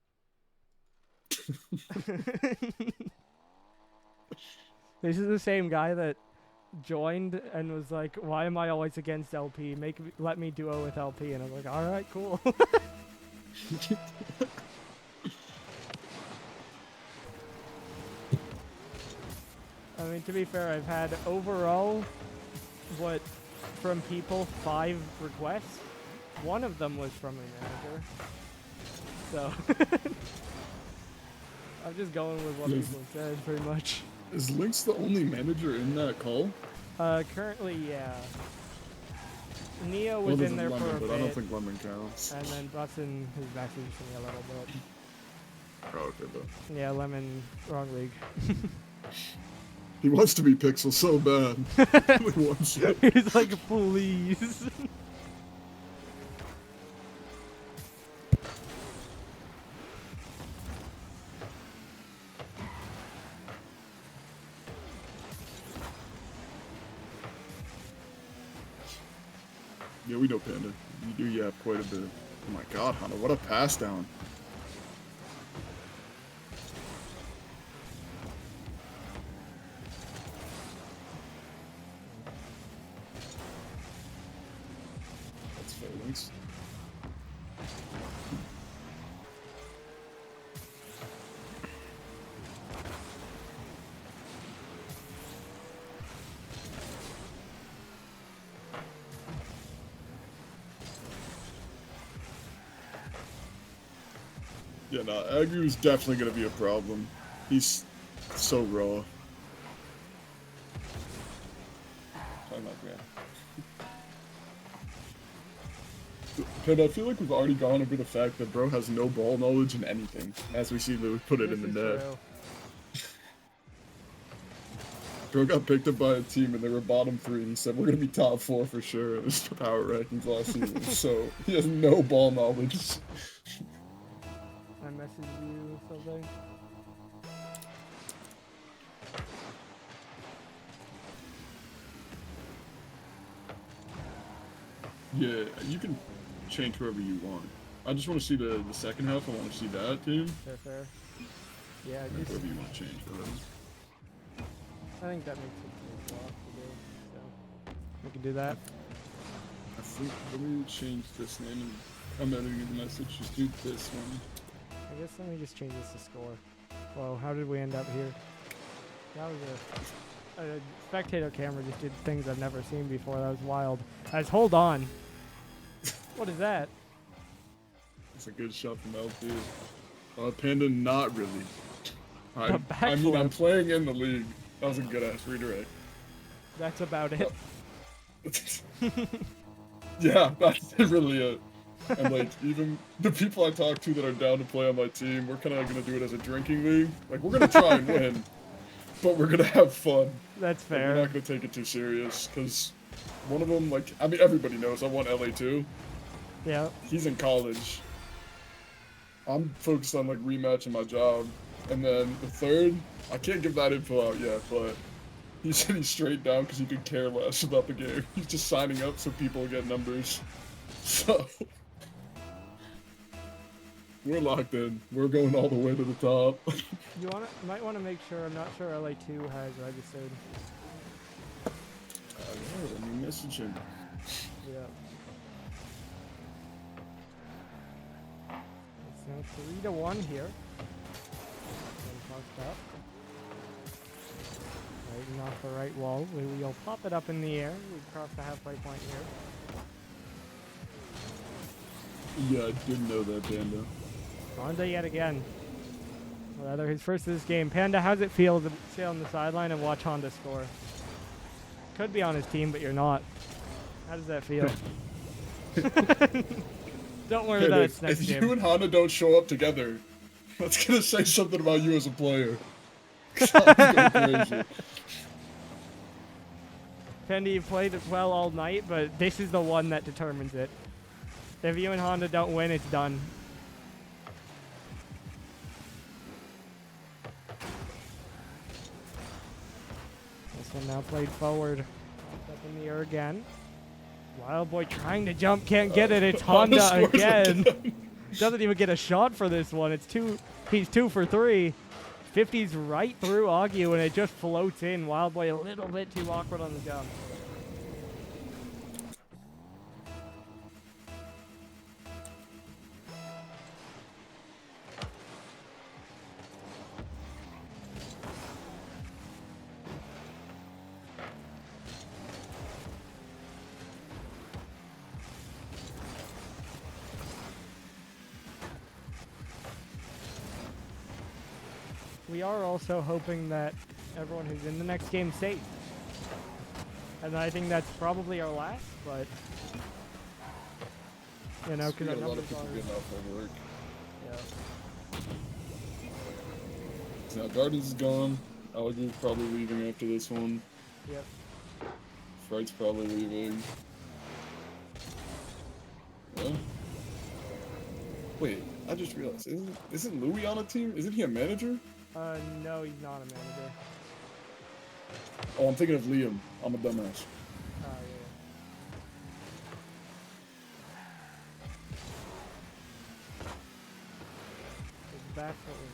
Speaker 1: This is the same guy that joined and was like, "Why am I always against LP? Let me duo with LP." And I was like, "All right, cool." I mean, to be fair, I've had overall, from people, 5 requests. One of them was from a manager. So, I'm just going with what people said, pretty much.
Speaker 2: Is Lynx the only manager in that call?
Speaker 1: Currently, yeah. Neo was in there for a bit.
Speaker 2: I don't think Lemon counts.
Speaker 1: And then Butson has messaged me a little bit.
Speaker 2: Oh, okay, though.
Speaker 1: Yeah, Lemon, wrong league.
Speaker 2: He wants to be Pixel so bad. He wants it.
Speaker 1: He's like, please.
Speaker 2: Yeah, we know Panda. You do yap quite a bit. Oh my god, Honda, what a pass down. That's fair, Lynx. Yeah, nah, Agu's definitely gonna be a problem. He's so raw. Talking about Grant. I feel like we've already gone over the fact that bro has no ball knowledge in anything, as we see Louis put it in the net. Bro got picked up by a team and they were bottom 3 and he said we're gonna be top 4 for sure in his power rankings last season. So he has no ball knowledge.
Speaker 1: I message you something.
Speaker 2: Yeah, you can change whoever you want. I just want to see the second half. I want to see that team.
Speaker 1: Fair. Yeah,
Speaker 2: just whoever you want to change.
Speaker 1: I think that makes sense to do. So we can do that.
Speaker 2: I think let me change this name. I'm editing the message. Just do this one.
Speaker 1: I guess let me just change this to score. Whoa, how did we end up here? That was a spectator camera just did things I've never seen before. That was wild. Guys, hold on. What is that?
Speaker 2: It's a good shot from LP. Panda, not really. I mean, I'm playing in the league. That was a good ass redirect.
Speaker 1: That's about it.
Speaker 2: Yeah, that's really it. And like even the people I talk to that are down to play on my team, we're kind of gonna do it as a drinking league. Like we're gonna try and win, but we're gonna have fun.
Speaker 1: That's
Speaker 2: Like,
Speaker 1: fair.
Speaker 2: we're not gonna take it too serious because one of them, like I mean, everybody knows I want LA too.
Speaker 1: Yeah.
Speaker 2: He's in college. I'm focused on like rematching my job, and then the third, I can't give that info out yet, but he said he's straight down because he could care less about the game. He's just signing up so people get numbers. So we're locked in. We're going all the way to the top.
Speaker 1: You might want to make sure. I'm not sure LA2 has registered.
Speaker 2: Let me message him.
Speaker 1: Yeah. It's now 3-1 here. And puffed up. Right off the right wall. We'll pop it up in the air. We cross the halfway point here.
Speaker 2: Yeah, I didn't know that, Panda.
Speaker 1: Honda yet again. Or rather, his first of this game. Panda, how's it feel to sit on the sideline and watch Honda score? Could be on his team, but you're not. How does that feel? Don't worry about it next
Speaker 2: if
Speaker 1: game.
Speaker 2: you and Honda don't show up together, that's gonna say something about you as a player. I'm going crazy.
Speaker 1: Panda, you played well all night, but this is the one that determines it. If you and Honda don't win, it's done. This one now played forward. Up in the air again. Wild Boy trying to jump, can't get it. It's Honda again. Doesn't even get a shot for this one. He's 2 for 3. 50's right through Augie and it just floats in. Wild Boy a little bit too awkward on the jump. We are also hoping that everyone who's in the next game is safe. And I think that's probably our last, but you know, because
Speaker 2: a lot of people getting off of work.
Speaker 1: Yeah.
Speaker 2: Now Gardens is gone. Alga's probably leaving after this one.
Speaker 1: Yep.
Speaker 2: Fright's probably leaving. Yeah. Wait, I just realized, isn't Louis on a team? Isn't he a manager?
Speaker 1: No, he's not a manager.
Speaker 2: Oh, I'm thinking of Liam. I'm a dumbass.
Speaker 1: Yeah. That's what we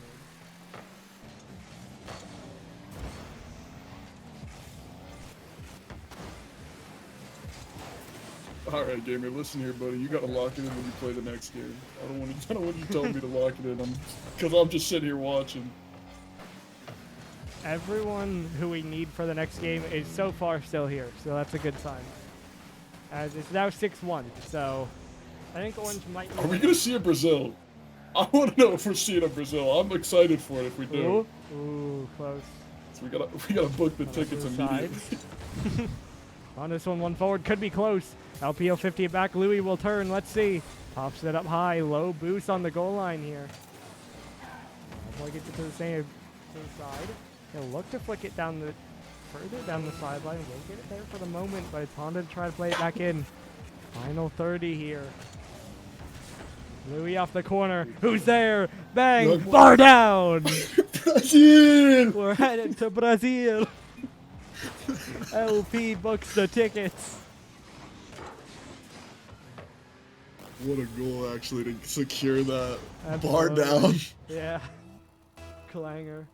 Speaker 1: need.
Speaker 2: All right, gamer, listen here, buddy. You gotta lock it in when you play the next game. I don't want you telling me to lock it in. Because I'm just sitting here watching.
Speaker 1: Everyone who we need for the next game is so far still here, so that's a good sign. As it's now 6-1, so I think Orange might.
Speaker 2: Are we gonna see a Brazil? I want to know if we're seeing a Brazil. I'm excited for it if we do.
Speaker 1: Ooh, close.
Speaker 2: So we gotta book the tickets immediately.
Speaker 1: On this one forward could be close. LPO 50 back. Louis will turn. Let's see. Pops it up high. Low boost on the goal line here. Boy gets it to the same side. He'll look to flick it further down the sideline. We'll get it there for the moment, but it's Honda to try to play it back in. Final 30 here. Louis off the corner. Who's there? Bang! Bar down!
Speaker 2: Brazil!
Speaker 1: We're headed to Brazil. LP books the tickets.
Speaker 2: What a goal, actually, to secure that
Speaker 1: Absolutely.
Speaker 2: bar down.
Speaker 1: Yeah. Clanger.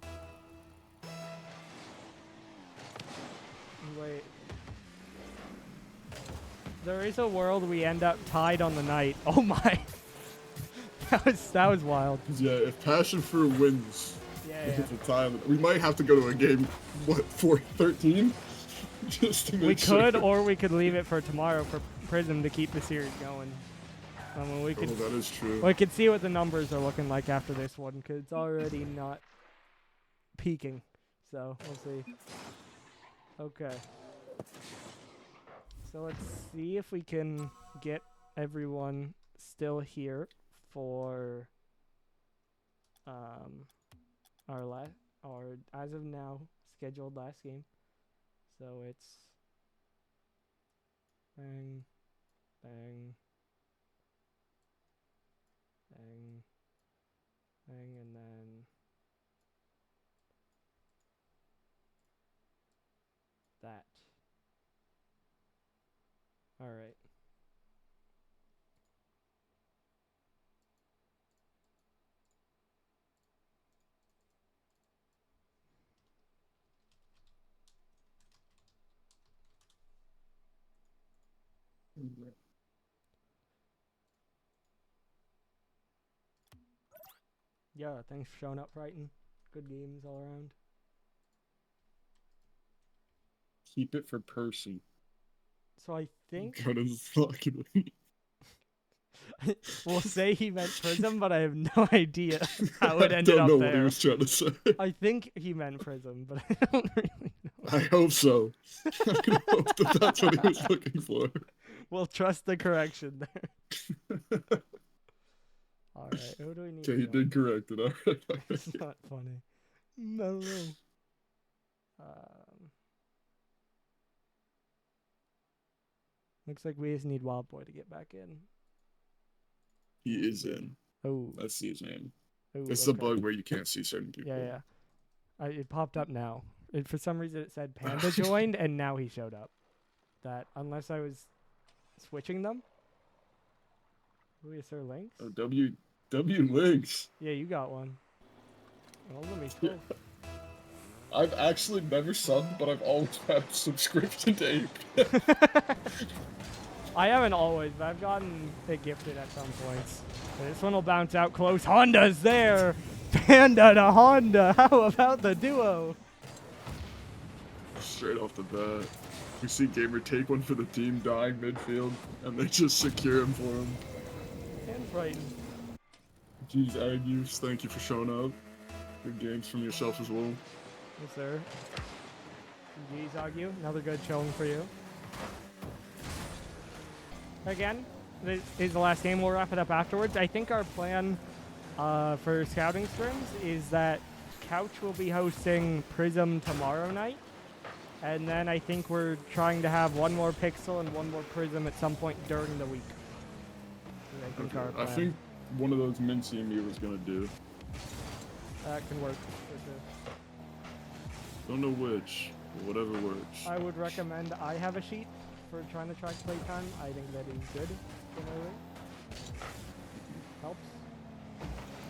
Speaker 1: Wait. There is a world we end up tied on the night. Oh my. That was wild.
Speaker 2: Yeah, if Passion Fruit wins,
Speaker 1: Yeah.
Speaker 2: it's a tie. We might have to go to a game, 4-13? Just to make
Speaker 1: We
Speaker 2: sure.
Speaker 1: could, or we could leave it for tomorrow for Prism to keep the series going. We could.
Speaker 2: Oh, that is true.
Speaker 1: We could see what the numbers are looking like after this one, because it's already not peaking. So we'll see. Okay. So let's see if we can get everyone still here for our as of now scheduled last game. So it's bang, bang, bang, bang, and then that. All right. Yeah, thanks for showing up, Brighton. Good games all around.
Speaker 2: Keep it for Percy.
Speaker 1: So I think
Speaker 2: Gordon's fucking.
Speaker 1: we'll say he meant Prism, but I have no idea how it
Speaker 2: I
Speaker 1: ended
Speaker 2: don't
Speaker 1: up
Speaker 2: know
Speaker 1: there.
Speaker 2: what he was trying to say.
Speaker 1: I think he meant Prism, but I don't really know.
Speaker 2: I hope so. I hope that that's what he was looking for.
Speaker 1: We'll trust the correction there. All right, who do we need?
Speaker 2: Okay, he did correct it. All right.
Speaker 1: It's not funny. No. Looks like we just need Wild Boy to get back in.
Speaker 2: He is in.
Speaker 1: Oh,
Speaker 2: Let's see his name.
Speaker 1: oh,
Speaker 2: It's
Speaker 1: okay.
Speaker 2: a bug where you can't see certain people.
Speaker 1: Yeah. It popped up now. For some reason, it said Panda joined, and now he showed up. That unless I was switching them. Who is Sir Links?
Speaker 2: Oh, W Links.
Speaker 1: Yeah, you got one. Well, let me too.
Speaker 2: I've actually never subbed, but I've always had a subscription to Ape.
Speaker 1: I haven't always, but I've gotten it gifted at some points. But this one will bounce out close. Honda's there! Panda to Honda! How about the duo?
Speaker 2: Straight off the bat. We see Gamer take one for the team, dying midfield, and they just secure him for him.
Speaker 1: And Brighton.
Speaker 2: Jeez, Agus, thank you for showing up. Good games from yourself as well.
Speaker 1: Yes, sir. GG's, Agu. Another good showing for you. Again, this is the last game. We'll wrap it up afterwards. I think our plan for scouting scrims is that Couch will be hosting Prism tomorrow night. And then I think we're trying to have one more Pixel and one more Prism at some point during the week.
Speaker 2: I think one of those Mincy and me was going to do.
Speaker 1: That can work for sure.
Speaker 2: Don't know which, but whatever works.
Speaker 1: I would recommend I have a sheet for trying to track playtime. I think that is good. Generally. Helps.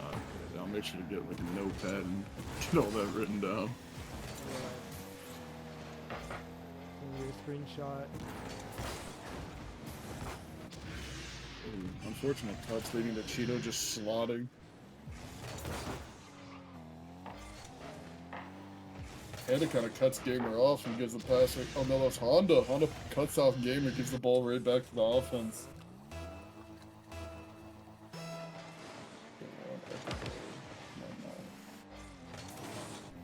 Speaker 2: Okay, I'll make sure to get like a notepad and get all that written down.
Speaker 1: Your screenshot.
Speaker 2: Ooh, unfortunate touch leading to Cheeto just slotting. And it kind of cuts Gamer off and gives the pass. Oh no, that's Honda. Honda cuts off Gamer, gives the ball right back to the offense.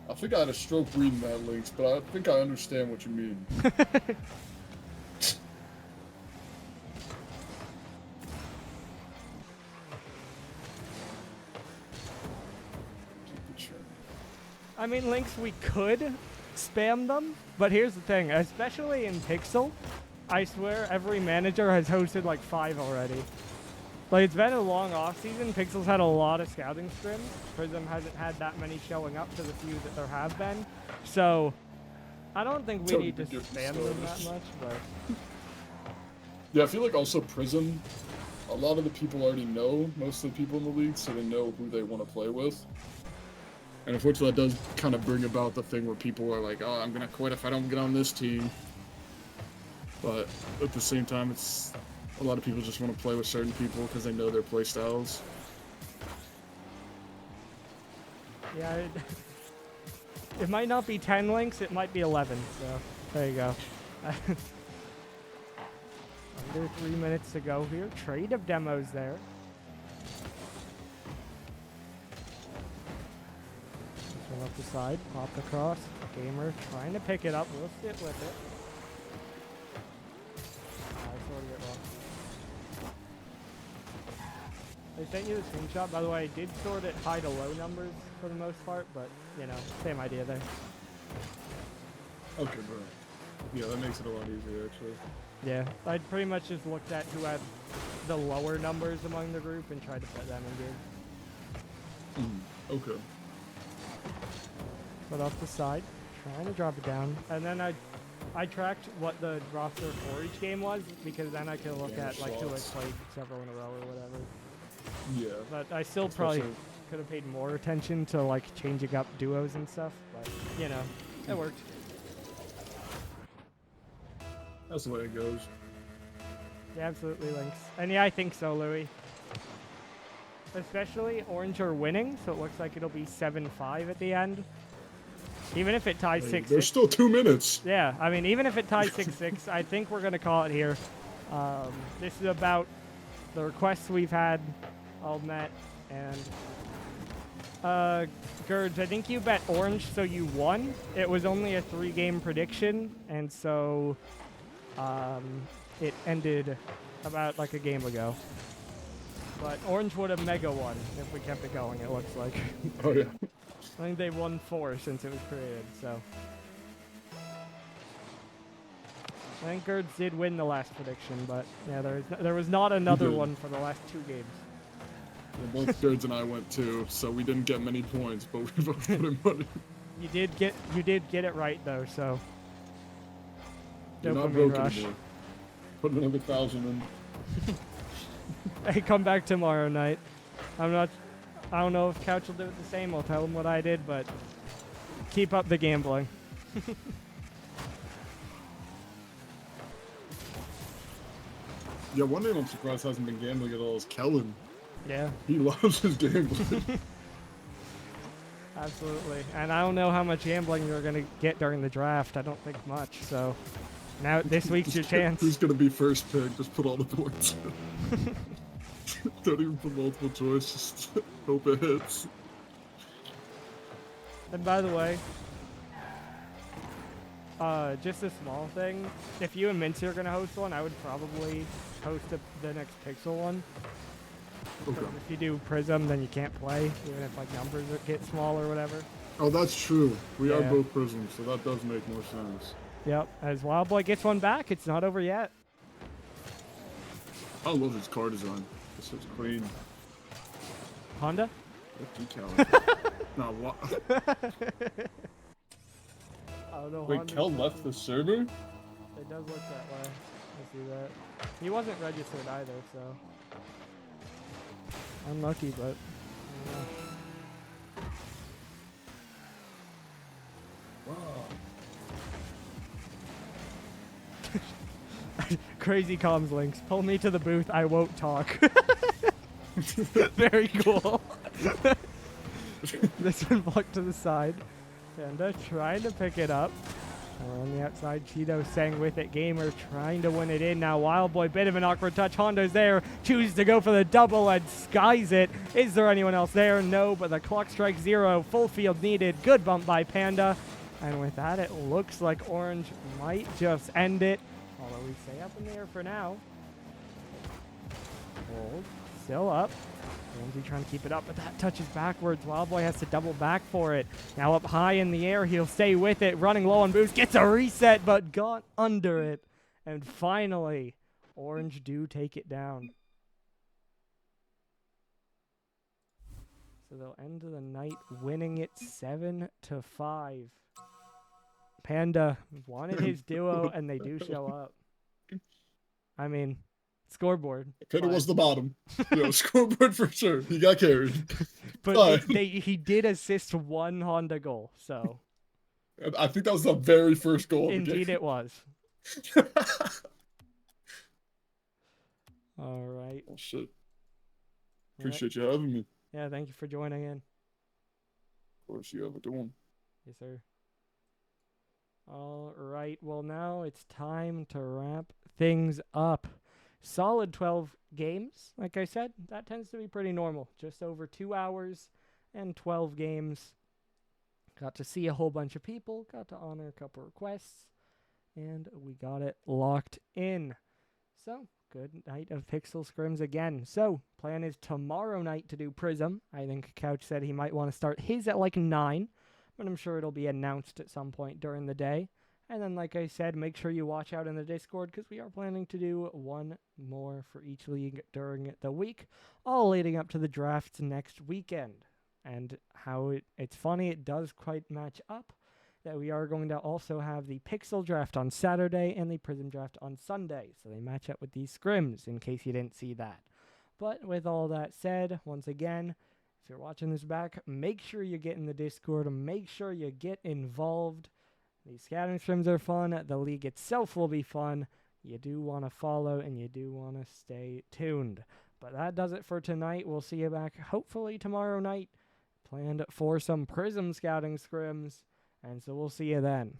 Speaker 2: I think I had a stroke reading that, Lynx, but I think I understand what you mean.
Speaker 1: I mean, Lynx, we could spam them, but here's the thing, especially in Pixel, I swear every manager has hosted like 5 already. Like, it's been a long off-season. Pixel's had a lot of scouting scrims. Prism hasn't had that many showing up to the few that there have been. So, I don't think we need to spam them that much, but...
Speaker 2: Yeah, I feel like also Prism, a lot of the people already know most of the people in the league, so they know who they want to play with. And unfortunately, that does kind of bring about the thing where people are like, oh, I'm going to quit if I don't get on this team. But at the same time, it's a lot of people just want to play with certain people because they know their play styles.
Speaker 1: Yeah, it might not be 10 links, it might be 11, so there you go. Under 3 minutes to go here. Trade of demos there. From up the side, popped across. Gamer trying to pick it up. We'll sit with it. I sort of get wrong. I sent you the screenshot. By the way, I did sort it high to low numbers for the most part, but, you know, same idea there.
Speaker 2: Okay, bro. Yeah, that makes it a lot easier, actually.
Speaker 1: Yeah, I pretty much just looked at who had the lower numbers among the group and tried to put them in games.
Speaker 2: Okay.
Speaker 1: But off the side, trying to drop it down. And then I tracked what the roster for each game was, because then I could look at like who had played several in a row or whatever.
Speaker 2: Yeah.
Speaker 1: But I still probably could have paid more attention to like changing up duos and stuff. But you know, it worked.
Speaker 2: That's the way it goes.
Speaker 1: Yeah, absolutely, Lynx. And yeah, I think so, Louis. Especially Orange are winning, so it looks like it'll be 7-5 at the end. Even if it ties 6-6.
Speaker 2: There's still 2 minutes.
Speaker 1: Yeah, I mean, even if it ties 6-6, I think we're going to call it here. This is about the requests we've had all met. And, Gurge, I think you bet Orange, so you won. It was only a 3-game prediction, and so it ended about like a game ago. But Orange would have mega won if we kept it going, it looks like.
Speaker 2: Oh, yeah.
Speaker 1: I think they've won 4 since it was created, so. I think Gerds did win the last prediction, but yeah, there was not another one for the last 2 games.
Speaker 2: Well, both Gerds and I went too, so we didn't get many points, but we both put in money.
Speaker 1: You did get it right though, so.
Speaker 2: You're not broke anymore. Put another 1,000 in.
Speaker 1: Hey, come back tomorrow night. I don't know if Couch will do it the same. I'll tell him what I did, but keep up the gambling.
Speaker 2: Yeah, one name I'm surprised hasn't been gambling at all is Kellen.
Speaker 1: Yeah.
Speaker 2: He loves his gambling.
Speaker 1: Absolutely. And I don't know how much gambling you're going to get during the draft. I don't think much, so now this week's your chance.
Speaker 2: Who's going to be first pick? Just put all the points in. Don't even put multiple choice, just hope it hits.
Speaker 1: And by the way, just a small thing. If you and Mincy are going to host one, I would probably host the next Pixel one.
Speaker 2: Okay.
Speaker 1: If you do Prism, then you can't play, even if like numbers get small or whatever.
Speaker 2: Oh, that's true. We are both Prisms, so that does make more sense.
Speaker 1: Yep. As Wildboy gets one back, it's not over yet.
Speaker 2: I love his car design. It's such clean.
Speaker 1: Honda?
Speaker 2: What decal? Nah, what?
Speaker 1: I don't know.
Speaker 2: Wait, Kel left the server?
Speaker 1: It does look that way. I see that. He wasn't registered either, so. Unlucky, but. Wow. Crazy comms links. Pull me to the booth. I won't talk. Very cool. This one blocked to the side. Panda trying to pick it up. On the outside, Cheeto saying with it. Gamer trying to win it in. Now Wildboy, bit of an awkward touch. Honda's there. Chooses to go for the double and skies it. Is there anyone else there? No, but the clock strikes 0. Full field needed. Good bump by Panda. And with that, it looks like Orange might just end it. Although we stay up in the air for now. Hold. Still up. Ramsey trying to keep it up, but that touches backwards. Wildboy has to double back for it. Now up high in the air, he'll stay with it. Running low on boost, gets a reset, but got under it. And finally, Orange do take it down. So they'll end the night winning it 7-5. Panda wanted his duo, and they do show up. I mean, scoreboard.
Speaker 2: Panda was the bottom. Scoreboard for sure. He got carried.
Speaker 1: But he did assist 1 Honda goal, so.
Speaker 2: I think that was the very first goal.
Speaker 1: Indeed it was. All right.
Speaker 2: Oh, shit. Appreciate you having me.
Speaker 1: Yeah, thank you for joining in.
Speaker 2: Of course, you have a good one.
Speaker 1: Yes, sir. All right. Well, now it's time to wrap things up. Solid 12 games, like I said. That tends to be pretty normal. Just over 2 hours and 12 games. Got to see a whole bunch of people. Got to honor a couple requests. And we got it locked in. So, good night of Pixel Scrims again. So, plan is tomorrow night to do Prism. I think Couch said he might want to start his at like 9, but I'm sure it'll be announced at some point during the day. And then, like I said, make sure you watch out in the Discord because we are planning to do one more for each league during the week, all leading up to the drafts next weekend. And how it's funny, it does quite match up that we are going to also have the Pixel Draft on Saturday and the Prism Draft on Sunday. So they match up with these scrims, in case you didn't see that. But with all that said, once again, if you're watching this back, make sure you get in the Discord and make sure you get involved. These scouting scrims are fun. The league itself will be fun. You do want to follow and you do want to stay tuned. But that does it for tonight. We'll see you back hopefully tomorrow night. Planned for some Prism scouting scrims. And so we'll see you then.